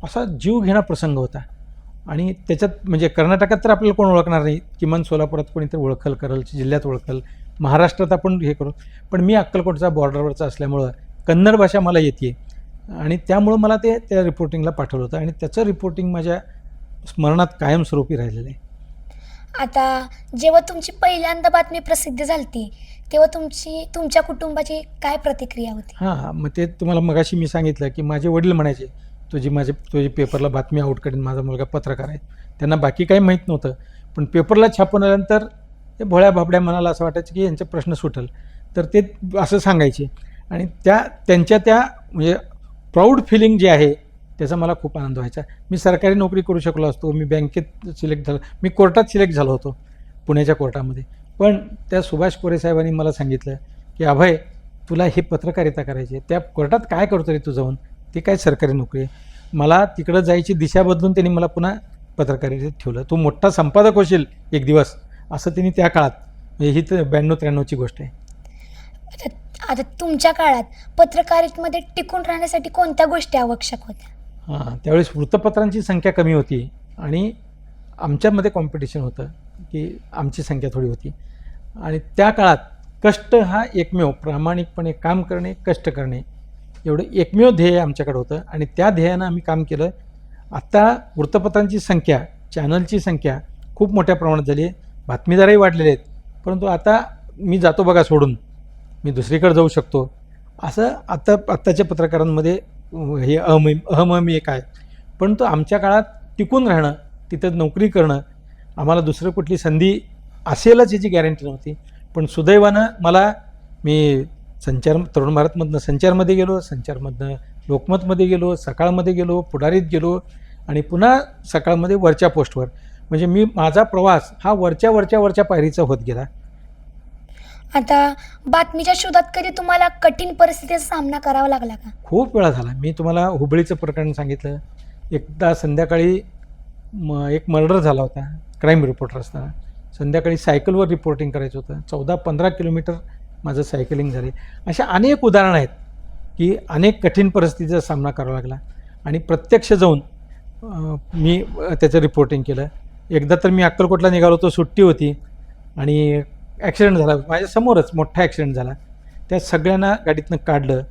असा जीव घेणा प्रसंग होता. आणि त्याच्यात म्हणजे कर्नाटकात तर आपल्याला कोण ओळखणार नाही, किमान सोलापुरात कोणीतरी ओळखल करल, जिल्ह्यात ओळखल, महाराष्ट्रात आपण हे करू. पण मी अक्कलकोटचा बॉर्डरवरचा असल्यामुळं कन्नड भाषा मला येते आणि त्यामुळं मला ते त्या रिपोर्टिंगला पाठवलं होतं आणि त्याचं रिपोर्टिंग माझ्या स्मरणात कायमस्वरूपी राहिलेलं आहे. आता जेव्हा तुमची पहिल्यांदा बातमी प्रसिद्ध झाली तेव्हा तुमच्या कुटुंबाची काय प्रतिक्रिया होती? हां, मग ते तुम्हाला मगाशी मी सांगितलं की माझे वडील म्हणायचे, तुझी पेपरला बातमी आउट करेन, माझा मुलगा पत्रकार आहे. त्यांना बाकी काही माहीत नव्हतं, पण पेपरला छापून आल्यानंतर ते भोळ्या भाबड्या मनाला असं वाटायचं की यांचे प्रश्न सुटल, तर ते असं सांगायचे. आणि त्यांच्या त्या म्हणजे प्राऊड फिलिंग जे आहे त्याचा मला खूप आनंद व्हायचा. मी सरकारी नोकरी करू शकलो असतो, मी बँकेत सिलेक्ट झालो, मी कोर्टात सिलेक्ट झालो होतो, पुण्याच्या कोर्टामध्ये. पण त्या सुभाष कोरे साहेबांनी मला सांगितलं की अभय, तुला हे पत्रकारिता करायची, त्या कोर्टात काय करतो रे तू जाऊन, ते काय सरकारी नोकरी आहे. मला तिकडं जायची दिशा बदलून त्यांनी मला पुन्हा पत्रकारितेत ठेवलं. तू मोठा संपादक होशील एक दिवस, असं त्यांनी त्या काळात, म्हणजे ही तर 92-93ची गोष्ट आहे. आता तुमच्या काळात पत्रकारितेमध्ये टिकून राहण्यासाठी कोणत्या गोष्टी आवश्यक होत्या? हां, त्यावेळेस वृत्तपत्रांची संख्या कमी होती आणि आमच्यामध्ये कॉम्पिटिशन होतं की आमची संख्या थोडी होती. आणि त्या काळात कष्ट हा एकमेव, प्रामाणिकपणे काम करणे, कष्ट करणे, एवढं एकमेव ध्येय आमच्याकडे होतं आणि त्या ध्येयानं आम्ही काम केलं. आत्ता वृत्तपत्रांची संख्या, चॅनलची संख्या खूप मोठ्या प्रमाणात झाली आहे, बातमीदारही वाढलेले आहेत. परंतु आता मी जातो बघा सोडून, मी दुसरीकडे जाऊ शकतो, असं आत्ताच्या पत्रकारांमध्ये हे अहम एक आहे. परंतु आमच्या काळात टिकून राहणं, तिथं नोकरी करणं, आम्हाला दुसरं कुठली संधी असेलच याची गॅरंटी नव्हती. पण सुदैवानं मी तरुण भारतमधनं संचारमध्ये गेलो, संचारमधनं लोकमतमध्ये गेलो, सकाळमध्ये गेलो, पुढारीत गेलो आणि पुन्हा सकाळमध्ये वरच्या पोस्टवर. म्हणजे माझा प्रवास हा वरच्या पायरीचा होत गेला. आता बातमीच्या शोधात कधी तुम्हाला कठीण परिस्थितीचा सामना करावा लागला का? खूप वेळा झाला. मी तुम्हाला हुबळीचं प्रकरण सांगितलं. एकदा संध्याकाळी एक मर्डर झाला होता, क्राईम रिपोर्टर असताना. संध्याकाळी सायकलवर रिपोर्टिंग करायचं होतं. 14-15 किलोमीटर माझं सायकलिंग झाले. अशा अनेक उदाहरणं आहेत की अनेक कठीण परिस्थितीचा सामना करावा लागला आणि प्रत्यक्ष जाऊन मी त्याचं रिपोर्टिंग केलं. एकदा तर मी अक्कलकोटला निघालो होतो, सुट्टी होती आणि ॲक्सिडेंट झाला. माझ्यासमोरच मोठा ॲक्सिडेंट झाला. त्या सगळ्यांना गाडीतनं काढलं.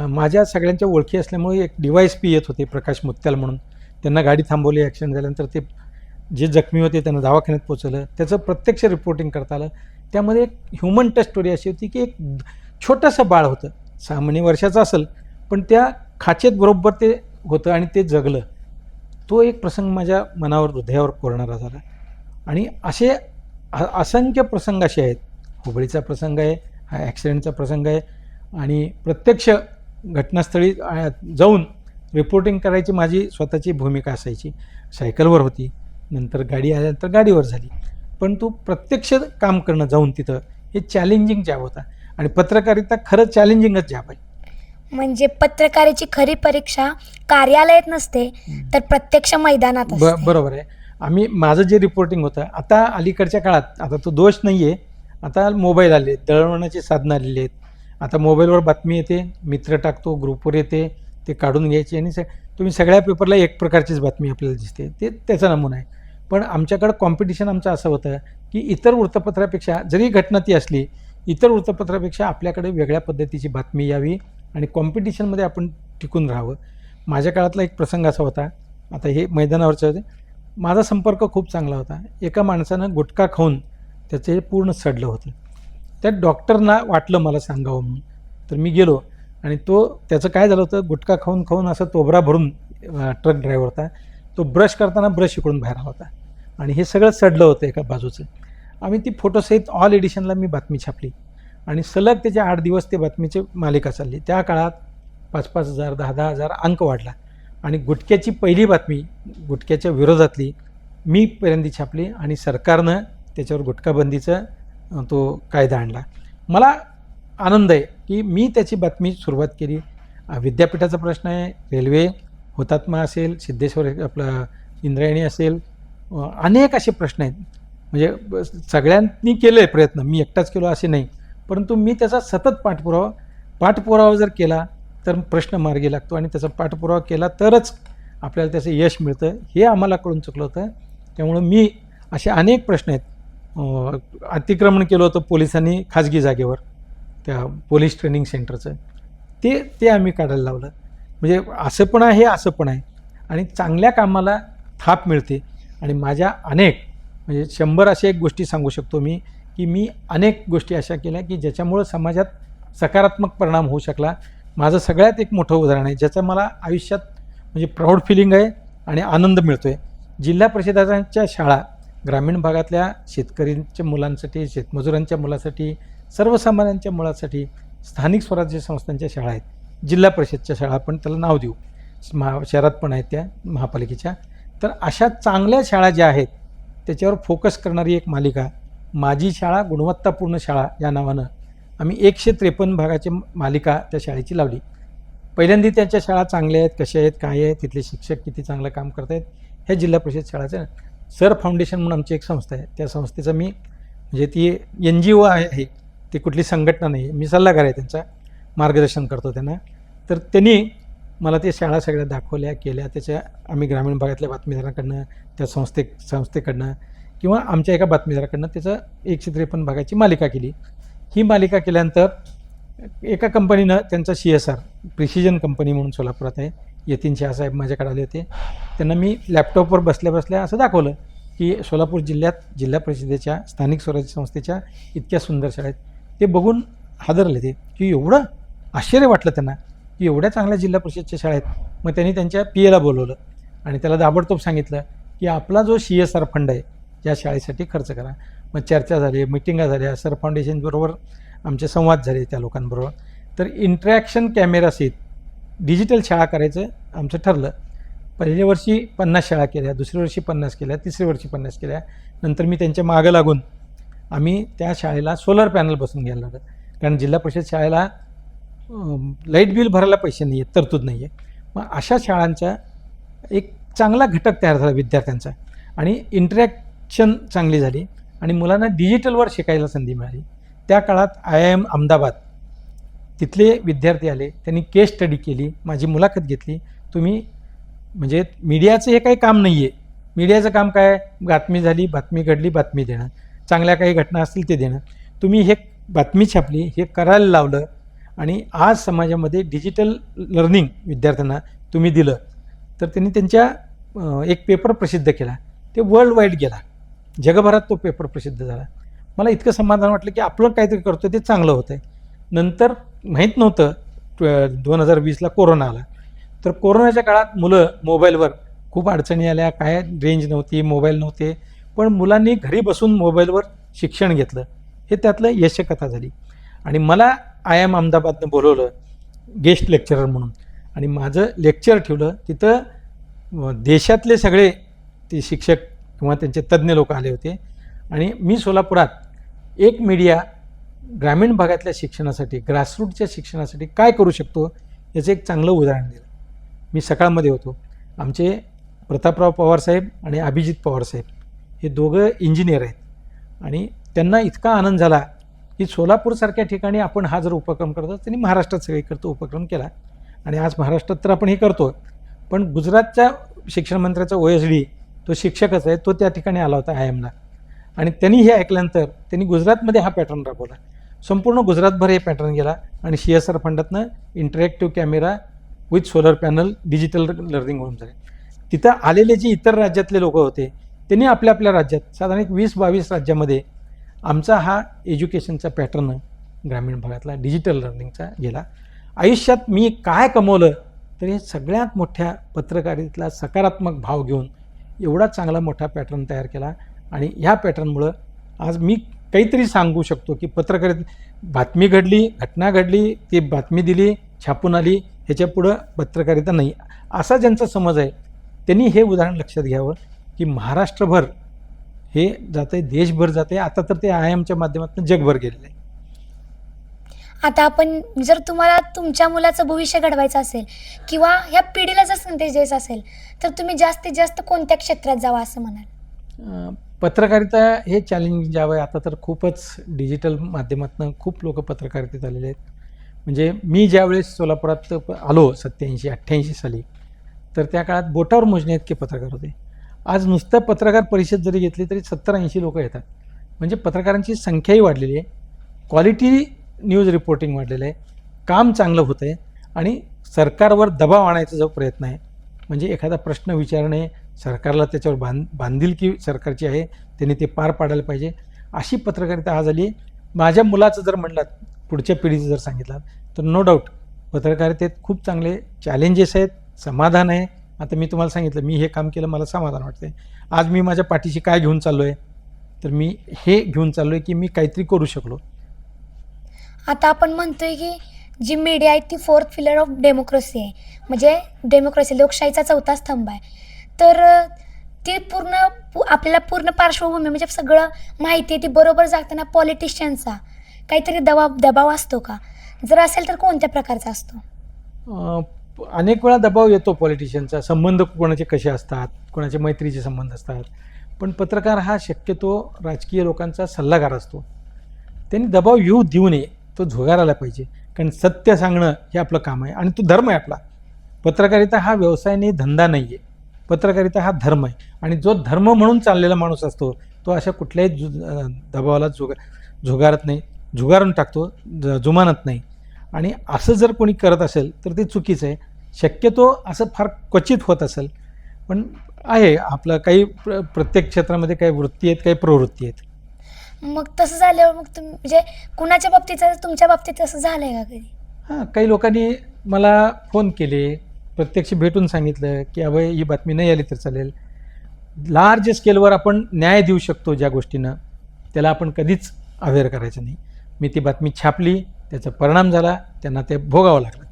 माझ्या सगळ्यांच्या ओळखी असल्यामुळे एक DYSP येत होते, प्रकाश मुत्याल म्हणून. त्यांना गाडी थांबवली. ॲक्सिडेंट झाल्यानंतर ते जे जखमी होते त्यांना दवाखान्यात पोचवलं. त्याचं प्रत्यक्ष रिपोर्टिंग करता आलं. त्यामध्ये एक ह्युमन टच स्टोरी अशी होती की एक छोटंसं बाळ होतं, 6 महिने वर्षाचं असेल, पण त्या खाचेत बरोबर ते होतं आणि ते जगलं. तो एक प्रसंग माझ्या मनावर, हृदयावर कोरणारा झाला. आणि असे असंख्य प्रसंग असे आहेत. हुबळीचा प्रसंग आहे, हा ॲक्सिडेंटचा प्रसंग आहे आणि प्रत्यक्ष घटनास्थळी जाऊन रिपोर्टिंग करायची माझी स्वतःची भूमिका असायची. सायकलवर होती, नंतर गाडी आल्यानंतर गाडीवर झाली. पण तो प्रत्यक्ष काम करणं जाऊन तिथं, हे चॅलेंजिंग जॉब होता. आणि पत्रकारिता खरं चॅलेंजिंगच जॉब आहे. म्हणजे पत्रकाराची खरी परीक्षा कार्यालयात नसते तर प्रत्यक्ष मैदानात असते. बरोबर आहे. माझं जे रिपोर्टिंग होतं, आता अलीकडच्या काळात, आता तो दोष नाही आहे, आता मोबाईल आले आहेत, दळणवळणाची साधनं आलेली आहेत. आता मोबाईलवर बातमी येते, मित्र टाकतो, ग्रुपवर येते, ते काढून घ्यायची आणि तुम्ही सगळ्या पेपरला एक प्रकारचीच बातमी आपल्याला दिसते. ते त्याचा नमुना आहे. पण आमच्याकडं कॉम्पिटिशन आमचं असं होतं की इतर वृत्तपत्रापेक्षा, जरी घटना ती असली, इतर वृत्तपत्रापेक्षा आपल्याकडे वेगळ्या पद्धतीची बातमी यावी आणि कॉम्पिटिशनमध्ये आपण टिकून राहावं. माझ्या काळातला एक प्रसंग असा होता, आता हे मैदानावरचं होते. माझा संपर्क खूप चांगला होता. एका माणसानं गुटखा खाऊन त्याचं हे पूर्ण सडलं होतं. त्या डॉक्टरना वाटलं मला सांगावं म्हणून, तर मी गेलो आणि त्याचं काय झालं होतं, गुटखा खाऊन असं तोबरा भरून ट्रक ड्रायव्हर होता. तो ब्रश करताना ब्रश इकडून बाहेर आला होता आणि हे सगळं सडलं होतं एका बाजूचं. आम्ही ती फोटोसहित ऑल एडिशनला मी बातमी छापली आणि सलग त्याचे 8 दिवस ते बातमीची मालिका चालली. त्या काळात 5,000, 10,000 अंक वाढला आणि गुटख्याची पहिली बातमी, गुटख्याच्या विरोधातली, मी पहिल्यांदा छापली आणि सरकारनं त्याच्यावर गुटखाबंदीचा तो कायदा आणला. मला आनंद आहे की मी त्याची बातमी सुरुवात केली. विद्यापीठाचा प्रश्न आहे, रेल्वे, हुतात्मा असेल, सिद्धेश्वर आपलं इंद्रायणी असेल, अनेक असे प्रश्न आहेत. म्हणजे सगळ्यांनी केले आहे प्रयत्न, मी एकटाच केलो असे नाही, परंतु मी त्याचा सतत पाठपुरावा जर केला तर प्रश्न मार्गी लागतो आणि त्याचा पाठपुरावा केला तरच आपल्याला त्याचं यश मिळतं. हे आम्हाला कळून चुकलं होतं. त्यामुळं मी असे अनेक प्रश्न आहेत. अतिक्रमण केलं होतं पोलिसांनी खाजगी जागेवर, त्या पोलीस ट्रेनिंग सेंटरचं, ते आम्ही काढायला लावलं. म्हणजे असं पण आहे, असं पण आहे आणि चांगल्या कामाला थाप मिळते. आणि माझ्या अनेक, म्हणजे 100 अशा एक गोष्टी सांगू शकतो मी, की मी अनेक गोष्टी अशा केल्या की ज्याच्यामुळं समाजात सकारात्मक परिणाम होऊ शकला. माझं सगळ्यात एक मोठं उदाहरण आहे ज्याचं मला आयुष्यात म्हणजे प्राऊड फिलिंग आहे आणि आनंद मिळतो आहे. जिल्हा परिषदांच्या शाळा ग्रामीण भागातल्या शेतकऱ्यांच्या मुलांसाठी, शेतमजुरांच्या मुलासाठी, सर्वसामान्यांच्या मुलांसाठी स्थानिक स्वराज्य संस्थांच्या शाळा आहेत. जिल्हा परिषदच्या शाळा, पण त्याला नाव देऊ, शहरात पण आहेत त्या महापालिकेच्या. तर अशा चांगल्या शाळा ज्या आहेत त्याच्यावर फोकस करणारी एक मालिका, माझी शाळा गुणवत्तापूर्ण शाळा या नावानं आम्ही 153 भागाची मालिका त्या शाळेची लावली. पहिल्यांदा त्यांच्या शाळा चांगल्या आहेत, कशा आहेत, काय आहेत, तिथले शिक्षक किती चांगलं काम करत आहेत, ह्या जिल्हा परिषद शाळाचं. सर फाउंडेशन म्हणून आमची एक संस्था आहे, त्या संस्थेचं मी, म्हणजे ती NGO आहे, ती कुठली संघटना नाही, मी सल्लागार आहे त्यांचा, मार्गदर्शन करतो त्यांना. तर त्यांनी मला ते शाळा सगळ्या दाखवल्या, केल्या. त्याच्या आम्ही ग्रामीण भागातल्या बातमीदाराकडनं, त्या संस्थेकडनं किंवा आमच्या एका बातमीदाराकडनं त्याचं 153 भागाची मालिका केली. ही मालिका केल्यानंतर एका कंपनीनं त्यांचा CSR, प्रिसिजन कंपनी म्हणून सोलापुरात आहे, यतीन शहासाहेब माझ्याकडे आले होते. त्यांना मी लॅपटॉपवर बसल्या असं दाखवलं की सोलापूर जिल्ह्यात जिल्हा परिषदेच्या स्थानिक स्वराज्य संस्थेच्या इतक्या सुंदर शाळा आहेत. ते बघून हादरले ते, की एवढं आश्चर्य वाटलं त्यांना की एवढ्या चांगल्या जिल्हा परिषदच्या शाळेत. मग त्यांनी त्यांच्या PAला बोलवलं आणि त्याला ताबडतोब सांगितलं की आपला जो CSR फंड आहे या शाळेसाठी खर्च करा. मग चर्चा झाली, मिटिंगा झाल्या, सर फाउंडेशनबरोबर आमचे संवाद झाले त्या लोकांबरोबर. तर इंटरॅक्शन कॅमेरासहित डिजिटल शाळा करायचं आमचं ठरलं. पहिल्या वर्षी 50 शाळा केल्या, दुसऱ्या वर्षी 50 केल्या, तिसऱ्या वर्षी 50 केल्या. नंतर मी त्यांच्या मागं लागून आम्ही त्या शाळेला सोलर पॅनल बसून घ्यायला लागलं. कारण जिल्हा परिषद शाळेला लाईट बिल भरायला पैसे नाही आहेत, तरतूद नाही आहे. मग अशा शाळांचा एक चांगला घटक तयार झाला विद्यार्थ्यांचा आणि चांगली झाली आणि मुलांना डिजिटलवर शिकायला संधी मिळाली. त्या काळात IIM अहमदाबाद तिथले विद्यार्थी आले, त्यांनी केस स्टडी केली, माझी मुलाखत घेतली. तुम्ही म्हणजे मीडियाचं हे काही काम नाही आहे. मीडियाचं काम काय आहे? बातमी झाली, बातमी घडली, बातमी देणं, चांगल्या काही घटना असतील ते देणं. तुम्ही हे बातमी छापली, हे करायला लावलं आणि आज समाजामध्ये डिजिटल लर्निंग विद्यार्थ्यांना तुम्ही दिलं तर त्यांनी त्यांच्या एक पेपर प्रसिद्ध केला. ते वर्ल्ड वाईड गेला, जगभरात तो पेपर प्रसिद्ध झाला. मला इतकं समाधान वाटलं की आपलं काहीतरी करतो ते चांगलं होतं आहे. नंतर माहीत नव्हतं 2020ला कोरोना आला. तर कोरोनाच्या काळात मुलं मोबाईलवर खूप अडचणी आल्या, काय रेंज नव्हती, मोबाईल नव्हते, पण मुलांनी घरी बसून मोबाईलवर शिक्षण घेतलं. हे त्यातलं यशकथा झाली. आणि मला IIM अहमदाबादनं बोलवलं गेस्ट लेक्चरर म्हणून आणि माझं लेक्चर ठेवलं. तिथं देशातले सगळे ते शिक्षक किंवा त्यांचे तज्ज्ञ लोक आले होते आणि मी सोलापुरात एक मीडिया ग्रामीण भागातल्या शिक्षणासाठी, ग्रासरूटच्या शिक्षणासाठी काय करू शकतो याचं एक चांगलं उदाहरण दिलं. मी सकाळमध्ये होतो. आमचे प्रतापराव पवारसाहेब आणि अभिजित पवारसाहेब हे दोघं इंजिनियर आहेत आणि त्यांना इतका आनंद झाला की सोलापूरसारख्या ठिकाणी आपण हा जर उपक्रम करतो, त्यांनी महाराष्ट्रात सगळीकडे तो उपक्रम केला आणि आज महाराष्ट्रात तर आपण हे करतो. पण गुजरातच्या शिक्षण मंत्र्याचा OSD तो शिक्षकच आहे, तो त्या ठिकाणी आला होता IIMला आणि त्यांनी हे ऐकल्यानंतर त्यांनी गुजरातमध्ये हा पॅटर्न राबवला. संपूर्ण गुजरातभर हे पॅटर्न गेला आणि CSR फंडातनं interactive camera with solar panel digital learning होऊन झाले. तिथं आलेले जे इतर राज्यातले लोक होते त्यांनी आपल्या आपल्या राज्यात साधारण 20-22 राज्यामध्ये आमचा हा एज्युकेशनचा पॅटर्न ग्रामीण भागातला डिजिटल लर्निंगचा गेला. आयुष्यात मी काय कमवलं तर हे सगळ्यात मोठ्या पत्रकारितेतला सकारात्मक भाव घेऊन एवढा चांगला मोठा पॅटर्न तयार केला आणि ह्या पॅटर्नमुळं आज मी काहीतरी सांगू शकतो की पत्रकारिता बातमी घडली, घटना घडली, ती बातमी दिली, छापून आली, ह्याच्या पुढं पत्रकारिता नाही असा ज्यांचा समज आहे त्यांनी हे उदाहरण लक्षात घ्यावं की महाराष्ट्रभर हे जाते, देशभर जाते, आता तर ते IIMच्या माध्यमातून जगभर गेलेलं आहे. आता आपण जर तुम्हाला तुमच्या मुलाचं भविष्य घडवायचं असेल किंवा ह्या पिढीला जर संदेश द्यायचा असेल तर तुम्ही जास्तीत जास्त कोणत्या क्षेत्रात जावा असं म्हणाल? पत्रकारिता हे चॅलेंजिंग ज्यावं आता तर खूपच डिजिटल माध्यमातून खूप लोक पत्रकारितेत आलेले आहेत. म्हणजे मी ज्यावेळेस सोलापुरात आलो 87-88 साली तर त्या काळात बोटावर मोजणे इतके पत्रकार होते. आज नुसतं पत्रकार परिषद जरी घेतली तरी 70-80 लोक येतात. म्हणजे पत्रकारांची संख्याही वाढलेली आहे, क्वालिटी न्यूज रिपोर्टिंग वाढलेलं आहे, काम चांगलं होतं आहे आणि सरकारवर दबाव आणायचा जो प्रयत्न आहे म्हणजे एखादा प्रश्न विचारणे, सरकारला त्याच्यावर बांधिलकी सरकारची आहे, त्यांनी ते पार पाडायला पाहिजे, अशी पत्रकारिता आज आली. माझ्या मुलाचं जर म्हणलात, पुढच्या पिढीचं जर सांगितलं तर नो डाऊट पत्रकारितेत खूप चांगले चॅलेंजेस आहेत, समाधान आहे. आता मी तुम्हाला सांगितलं मी हे काम केलं, मला समाधान वाटतं. आज मी माझ्या पाठीशी काय घेऊन चाललो आहे तर मी हे घेऊन चाललो आहे की मी काहीतरी करू शकलो. आता आपण म्हणतोय की जी मीडिया आहे ती 4th पिलर ऑफ डेमोक्रेसी आहे, म्हणजे डेमोक्रेसी लोकशाहीचा 4था स्तंभ आहे. तर ती आपल्याला पूर्ण पार्श्वभूमी म्हणजे सगळं माहिती आहे ती बरोबर जाताना पॉलिटिशियनचा काहीतरी दबाव असतो का? जर असेल तर कोणत्या प्रकारचा असतो? अनेक वेळा दबाव येतो पॉलिटिशियनचा. संबंध कोणाचे कसे असतात, कोणाचे मैत्रीचे संबंध असतात, पण पत्रकार हा शक्यतो राजकीय लोकांचा सल्लागार असतो. त्यांनी दबाव देऊ नये, तो झुगारायला पाहिजे. कारण सत्य सांगणं हे आपलं काम आहे आणि तो धर्म आहे आपला. पत्रकारिता हा व्यवसाय नाही, धंदा नाही आहे. पत्रकारिता हा धर्म आहे आणि जो धर्म म्हणून चाललेला माणूस असतो तो अशा कुठल्याही दबावाला झुगारत नाही, झुगारून टाकतो, जुमानत नाही. आणि असं जर कोणी करत असेल तर ते चुकीचं आहे. शक्यतो असं फार क्वचित होत असेल, पण आहे आपलं काही प्रत्येक क्षेत्रामध्ये काही वृत्ती आहेत, काही प्रवृत्ती आहेत. मग तसं झाल्यावर मग तुम्ही म्हणजे कुणाच्या बाबतीत, तुमच्या बाबतीत असं झालंय का कधी? हां, काही लोकांनी मला फोन केले, प्रत्यक्ष भेटून सांगितलं की अभय ही बातमी नाही आली तर चालेल. लार्ज स्केलवर आपण न्याय देऊ शकतो ज्या गोष्टीनं, त्याला आपण कधीच अवेअर करायचं नाही. मी ती बातमी छापली, त्याचा परिणाम झाला, त्यांना ते भोगावं लागलं.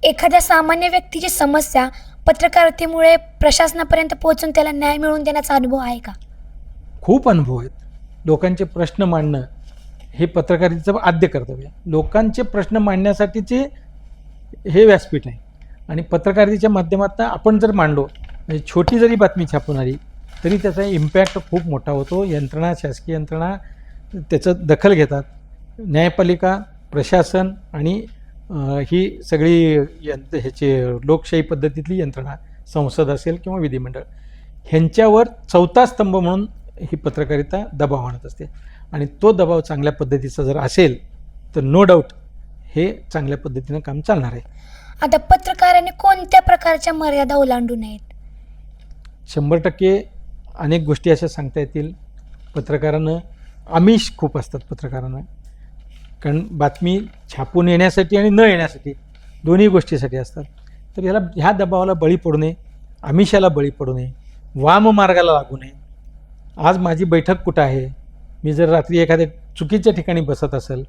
एखाद्या सामान्य व्यक्तीची समस्या पत्रकारितेमुळे प्रशासनापर्यंत पोहोचून त्याला न्याय मिळवून देण्याचा अनुभव आहे का? खूप अनुभव आहेत. लोकांचे प्रश्न मांडणं हे पत्रकारितेचं आद्य कर्तव्य. लोकांचे प्रश्न मांडण्यासाठीचे हे व्यासपीठ आहे आणि पत्रकारितेच्या माध्यमातून आपण जर मांडलो, म्हणजे छोटी जरी बातमी छापून आली तरी त्याचा इम्पॅक्ट खूप मोठा होतो. यंत्रणा, शासकीय यंत्रणा त्याचं दखल घेतात. न्यायपालिका, प्रशासन आणि ही सगळी ह्याची लोकशाही पद्धतीतली यंत्रणा, संसद असेल किंवा विधिमंडळ, ह्यांच्यावर चौथा स्तंभ म्हणून ही पत्रकारिता दबाव आणत असते. आणि तो दबाव चांगल्या पद्धतीचा जर असेल तर नो डाऊट हे चांगल्या पद्धतीनं काम चालणार आहे. आता पत्रकाराने कोणत्या प्रकारच्या मर्यादा ओलांडू नयेत? 100% अनेक गोष्टी अशा सांगता येतील. पत्रकारानं आमिष खूप असतात पत्रकारांना, कारण बातमी छापून येण्यासाठी आणि न येण्यासाठी दोन्ही गोष्टीसाठी असतात. तर ह्या दबावाला बळी पडू नये, आमिषाला बळी पडू नये, वाममार्गाला लागू नये. आज माझी बैठक कुठं आहे, मी जर रात्री एखाद्या चुकीच्या ठिकाणी बसत असेल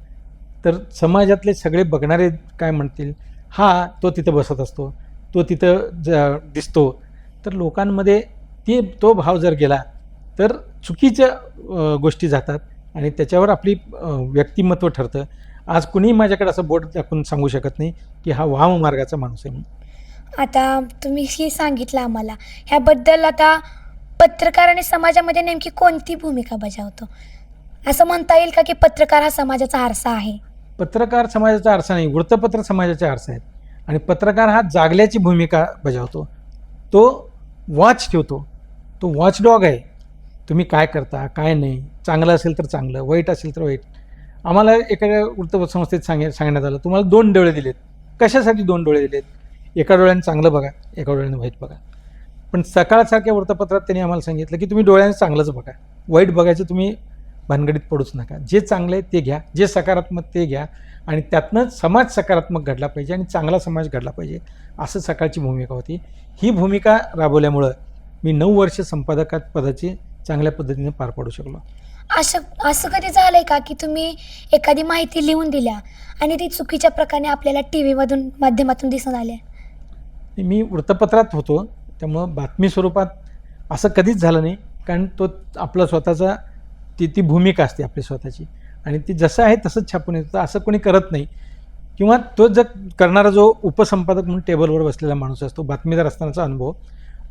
तर समाजातले सगळे बघणारे काय म्हणतील, हा तो तिथं बसत असतो, तो तिथं दिसतो. तर लोकांमध्ये तो भाव जर गेला तर चुकीच्या गोष्टी जातात आणि त्याच्यावर आपली व्यक्तिमत्व ठरतं. आज कुणीही माझ्याकडे असं बोट दाखवून सांगू शकत नाही की हा वाममार्गाचा माणूस आहे म्हणून. आता तुम्ही हे सांगितलं आम्हाला, ह्याबद्दल आता पत्रकाराने समाजामध्ये नेमकी कोणती भूमिका बजावतो? असं म्हणता येईल का की पत्रकार हा समाजाचा आरसा आहे? पत्रकार समाजाचा आरसा नाही, वृत्तपत्र समाजाचे आरसा आहेत. आणि पत्रकार हा जागल्याची भूमिका बजावतो, तो वॉच ठेवतो, तो वॉचडॉग आहे. तुम्ही काय करता, काय नाही, चांगलं असेल तर चांगलं, वाईट असेल तर वाईट. आम्हाला एखाद्या वृत्तपत्र संस्थेत सांगण्यात आलं, तुम्हाला 2 डोळे दिलेत. कशासाठी 2 डोळे दिलेत? एका डोळ्याने चांगलं बघा, एका डोळ्याने वाईट बघा. पण सकाळसारख्या वृत्तपत्रात त्यांनी आम्हाला सांगितलं की तुम्ही डोळ्याने चांगलंच बघा, वाईट बघायचं तुम्ही भानगडीत पडूच नका. जे चांगलं आहे ते घ्या, जे सकारात्मक ते घ्या, आणि त्यातनं समाज सकारात्मक घडला पाहिजे आणि चांगला समाज घडला पाहिजे, असं सकाळची भूमिका होती. ही भूमिका राबवल्यामुळं मी 9 वर्ष संपादकात पदाची चांगल्या पद्धतीने पार पाडू शकलो. असं कधी झालंय का की तुम्ही एखादी माहिती लिहून दिल्या आणि ती चुकीच्या प्रकारे आपल्याला टीव्हीमधून माध्यमातून दिसून आल्या? मी वृत्तपत्रात होतो त्यामुळं बातमी स्वरूपात असं कधीच झालं नाही, कारण तो आपला स्वतःचा ती भूमिका असते आपली स्वतःची, आणि ती जसं आहे तसंच छापून येतं. असं कोणी करत नाही. किंवा तो जर करणारा जो उपसंपादक म्हणून टेबलवर बसलेला माणूस असतो, बातमीदार असतानाचा अनुभव,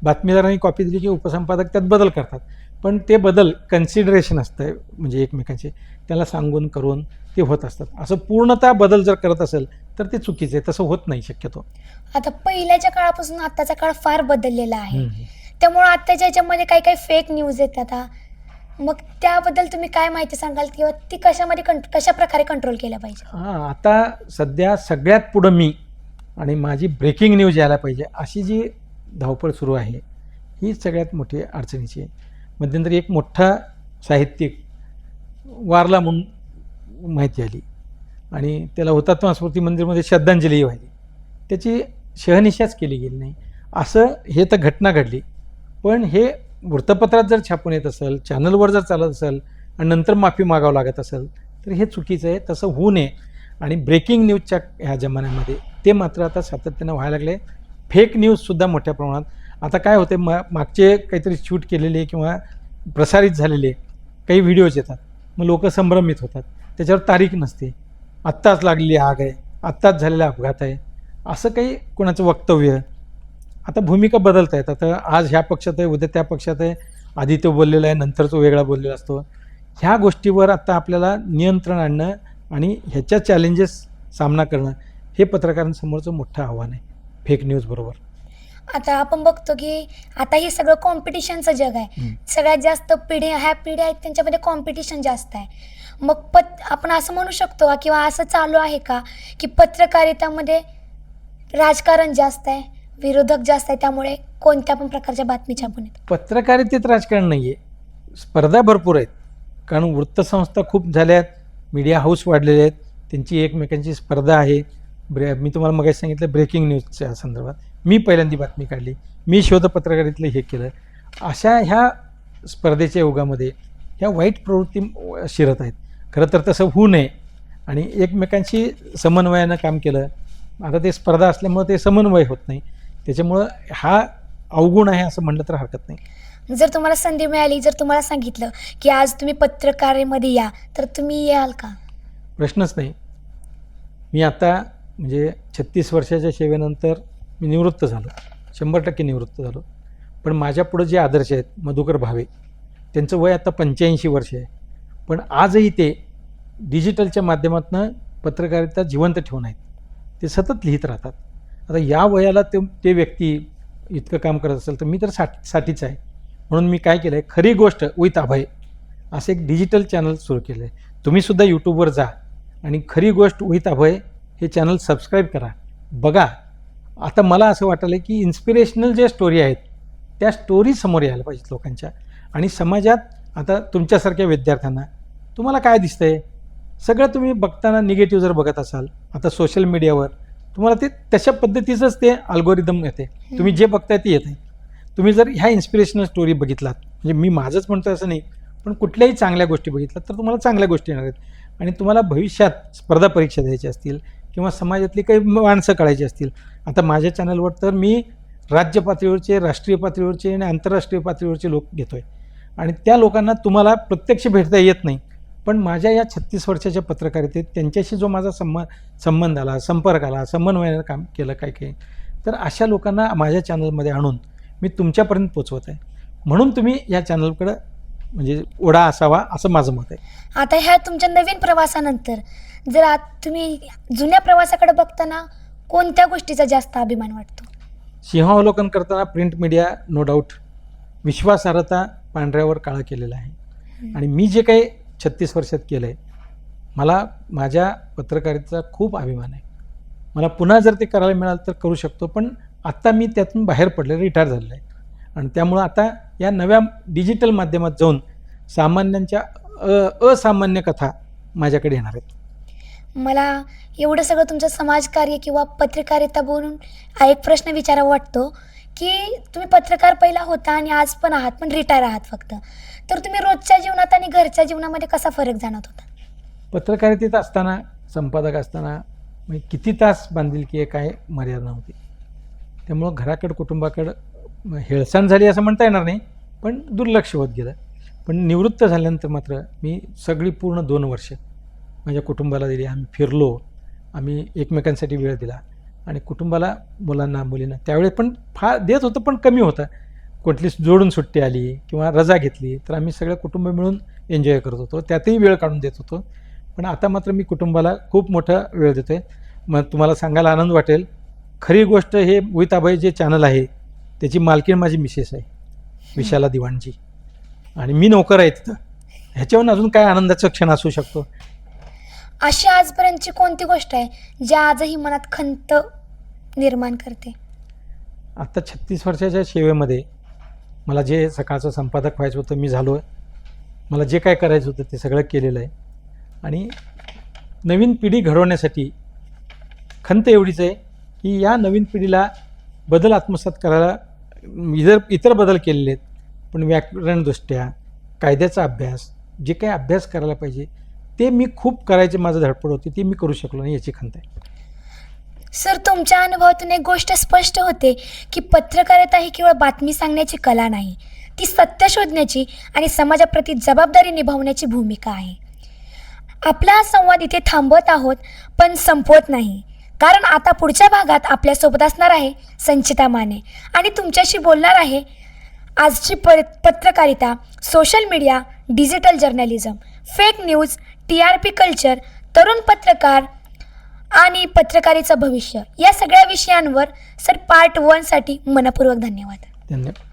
बातमीदारांनी कॉपी दिली की उपसंपादक त्यात बदल करतात. पण ते बदल कन्सिडरेशन असतं, म्हणजे एकमेकांचे त्याला सांगून करून ते होत असतात. असं पूर्णतः बदल जर करत असेल तर ते चुकीचं आहे, तसं होत नाही शक्यतो. आता पहिल्याच्या काळापासून आत्ताचा काळ फार बदललेला आहे, त्यामुळे आत्ताच्या ह्याच्यामध्ये काही काही फेक न्यूज येतात. मग त्याबद्दल तुम्ही काय माहिती सांगाल किंवा ती कशा प्रकारे कंट्रोल केल्या पाहिजे? आता सध्या सगळ्यात पुढं मी आणि माझी ब्रेकिंग न्यूज यायला पाहिजे अशी जी धावपळ सुरू आहे, ही सगळ्यात मोठी अडचणीची आहे. मध्यंतरी एक मोठा साहित्यिक वारला म्हणून माहिती आली आणि त्याला हुतात्मा स्मृती मंदिरमध्ये श्रद्धांजली वाहिली, त्याची शहनिशाच केली गेली नाही. असं हे तर घटना घडली, पण हे वृत्तपत्रात जर छापून येत असेल, चॅनलवर जर चालत असेल आणि नंतर माफी मागावं लागत असेल तर हे चुकीचं आहे. तसं होऊ नये. आणि ब्रेकिंग न्यूजच्या ह्या जमान्यामध्ये ते मात्र आता सातत्यानं व्हायला लागले. फेक न्यूजसुद्धा मोठ्या प्रमाणात आता काय होते, मागचे काहीतरी शूट केलेले किंवा प्रसारित झालेले काही व्हिडिओज येतात, मग लोक संभ्रमित होतात, त्याच्यावर तारीख नसते, आत्ताच लागलेली आग आहे, आत्ताच झालेला अपघात आहे, असं काही कोणाचं वक्तव्य. आता भूमिका बदलत आहेत. आता आज ह्या पक्षात आहे, उद्या त्या पक्षात आहे, आधी तो बोललेला आहे, नंतर तो वेगळा बोललेला असतो. ह्या गोष्टीवर आता आपल्याला नियंत्रण आणणं आणि ह्याच्या चॅलेंजेस सामना करणं हे पत्रकारांसमोरचं मोठं आव्हान आहे फेक न्यूज बरोबर. आता आपण बघतो की आता हे सगळं कॉम्पिटिशनचं जग आहे. सगळ्यात जास्त पिढ्या आहेत त्यांच्यामध्ये कॉम्पिटिशन जास्त आहे. मग आपण असं म्हणू शकतो का किंवा असं चालू आहे का की पत्रकारितामध्ये राजकारण जास्त आहे, विरोधक जास्त आहे, त्यामुळे कोणत्या पण प्रकारच्या बातमी छापून येतात? पत्रकारितेत राजकारण नाही आहे, स्पर्धा भरपूर आहेत. कारण वृत्तसंस्था खूप झाल्यात, मीडिया हाऊस वाढलेले आहेत, त्यांची एकमेकांची स्पर्धा आहे. मी तुम्हाला मगाशी सांगितलं ब्रेकिंग न्यूजच्या संदर्भात मी पहिल्यांदा बातमी काढली, मी शोधपत्रकारितलं हे केलं. अशा ह्या स्पर्धेच्या युगामध्ये ह्या वाईट प्रवृत्ती शिरत आहेत. खरं तर तसं होऊ नये आणि एकमेकांशी समन्वयानं काम केलं. आता ते स्पर्धा असल्यामुळं ते समन्वय होत नाही, त्याच्यामुळं हा अवगुण आहे असं म्हणलं तर हरकत नाही. जर तुम्हाला संधी मिळाली, जर तुम्हाला सांगितलं की आज तुम्ही पत्रकारितेमध्ये या, तर तुम्ही याल का? प्रश्नच नाही. मी आता म्हणजे 36 वर्षाच्या सेवेनंतर मी निवृत्त झालो, 100% निवृत्त झालो. पण माझ्या पुढं जे आदर्श आहेत, मधुकर भावे, त्यांचं वय आता 85 वर्ष आहे, पण आजही ते डिजिटलच्या माध्यमातून पत्रकारिता जिवंत ठेवून आहेत. ते सतत लिहित राहतात. आता या वयाला ते व्यक्ती इतकं काम करत असेल तर मी तर साठीच आहे. म्हणून मी काय केलं आहे, खरी गोष्ट विथ अभय असं एक डिजिटल चॅनल सुरू केलं आहे. तुम्हीसुद्धा यूट्यूबवर जा आणि खरी गोष्ट विथ अभय हे चॅनल सबस्क्राईब करा, बघा. आता मला असं वाटलं आहे की इन्स्पिरेशनल ज्या स्टोरी आहेत त्या स्टोरी समोर यायला पाहिजेत लोकांच्या. आणि समाजात आता तुमच्यासारख्या विद्यार्थ्यांना तुम्हाला काय दिसतंय, सगळं तुम्ही बघताना निगेटिव्ह जर बघत असाल, आता सोशल मीडियावर तुम्हाला ते तशा पद्धतीचंच ते अल्गोरिदम येते, तुम्ही जे बघताय ते येते. तुम्ही जर ह्या इन्स्पिरेशनल स्टोरी बघितलात, म्हणजे मी माझंच म्हणतो असं नाही, पण कुठल्याही चांगल्या गोष्टी बघितलात तर तुम्हाला चांगल्या गोष्टी येणार आहेत. आणि तुम्हाला भविष्यात स्पर्धा परीक्षा द्यायची असतील किंवा समाजातली काही माणसं कळायची असतील, आता माझ्या चॅनलवर तर मी राज्य पातळीवरचे, राष्ट्रीय पातळीवरचे आणि आंतरराष्ट्रीय पातळीवरचे लोक घेतो आहे. आणि त्या लोकांना तुम्हाला प्रत्यक्ष भेटता येत नाही, पण माझ्या या 36 वर्षाच्या पत्रकारितेत त्यांच्याशी जो माझा संबंध आला, संपर्क आला, समन्वयानं काम केलं काय तर अशा लोकांना माझ्या चॅनलमध्ये आणून मी तुमच्यापर्यंत पोचवत आहे. म्हणून तुम्ही या चॅनलकडं म्हणजे ओढा असावा असं माझं मत आहे. आता ह्या तुमच्या नवीन प्रवासानंतर जर तुम्ही जुन्या प्रवासाकडे बघताना कोणत्या गोष्टीचा जास्त अभिमान वाटतो? सिंहावलोकन करताना प्रिंट मीडिया नो डाऊट विश्वासार्हता पांढऱ्यावर काळा केलेला आहे. आणि मी जे काही 36 वर्षात केलं आहे, मला माझ्या पत्रकारितेचा खूप अभिमान आहे. मला पुन्हा जर ते करायला मिळालं तर करू शकतो, पण आत्ता मी त्यातून बाहेर पडले, रिटायर झालेलं आहे. आणि त्यामुळं आता या नव्या डिजिटल माध्यमात जाऊन सामान्यांच्या असामान्य कथा माझ्याकडे येणार आहेत. मला एवढं सगळं तुमचं समाजकार्य किंवा पत्रकारिता बोलून एक प्रश्न विचारावा वाटतो की तुम्ही पत्रकार पहिला होता आणि आज पण आहात, पण रिटायर आहात फक्त. तर तुम्ही रोजच्या जीवनात आणि घरच्या जीवनामध्ये कसा फरक जाणवत होता? पत्रकारितेत असताना, संपादक असताना म्हणजे किती तास बांधिलकी आहे काय मर्यादा नव्हती. त्यामुळं घराकडं कुटुंबाकडं हेळसांड झाली असं म्हणता येणार नाही, पण दुर्लक्ष होत गेलं. पण निवृत्त झाल्यानंतर मात्र मी सगळी पूर्ण 2 वर्ष माझ्या कुटुंबाला दिली. आम्ही फिरलो, आम्ही एकमेकांसाठी वेळ दिला आणि कुटुंबाला, मुलांना, मुलींना त्यावेळेस पण फार देत होतं, पण कमी होतं. कुठली जोडून सुट्टी आली किंवा रजा घेतली तर आम्ही सगळं कुटुंब मिळून एन्जॉय करत होतो, त्यातही वेळ काढून देत होतो. पण आता मात्र मी कुटुंबाला खूप मोठा वेळ देतो आहे. मग तुम्हाला सांगायला आनंद वाटेल, खरी गोष्ट हे विथ अभय जे चॅनल आहे त्याची मालकीण माझी मिसेस आहे, विशाला दिवाणजी, आणि मी नोकर आहे तिथं. ह्याच्यावरून अजून काय आनंदाचा क्षण असू शकतो? अशी आजपर्यंतची कोणती गोष्ट आहे जी आजही मनात खंत निर्माण करते? आत्ता 36 वर्षाच्या सेवेमध्ये मला जे सकाळचं संपादक व्हायचं होतं मी झालो आहे. मला जे काय करायचं होतं ते सगळं केलेलं आहे. आणि नवीन पिढी घडवण्यासाठी खंत एवढीच आहे की या नवीन पिढीला बदल आत्मसात करायला इतर बदल केलेले आहेत, पण व्याकरणदृष्ट्या, कायद्याचा अभ्यास, जे काही अभ्यास करायला पाहिजे ते मी खूप करायचे, माझं धडपड होती, ती मी करू शकलो नाही, याची खंत आहे. सर, तुमच्या अनुभवातून एक गोष्ट स्पष्ट होते की पत्रकारिता ही केवळ बातमी सांगण्याची कला नाही, ती सत्य शोधण्याची आणि समाजाप्रती जबाबदारी निभावण्याची भूमिका आहे. आपला हा संवाद इथे थांबवत आहोत, पण संपवत नाही, कारण आता पुढच्या भागात आपल्यासोबत असणार आहे संचिता माने आणि तुमच्याशी बोलणार आहे आजची पत्रकारिता, social media, digital journalism, fake news, TRP culture, तरुण पत्रकार आणि पत्रकारितेचं भविष्य, या सगळ्या विषयांवर. सर, पार्ट 1 साठी मनपूर्वक धन्यवाद. धन्यवाद.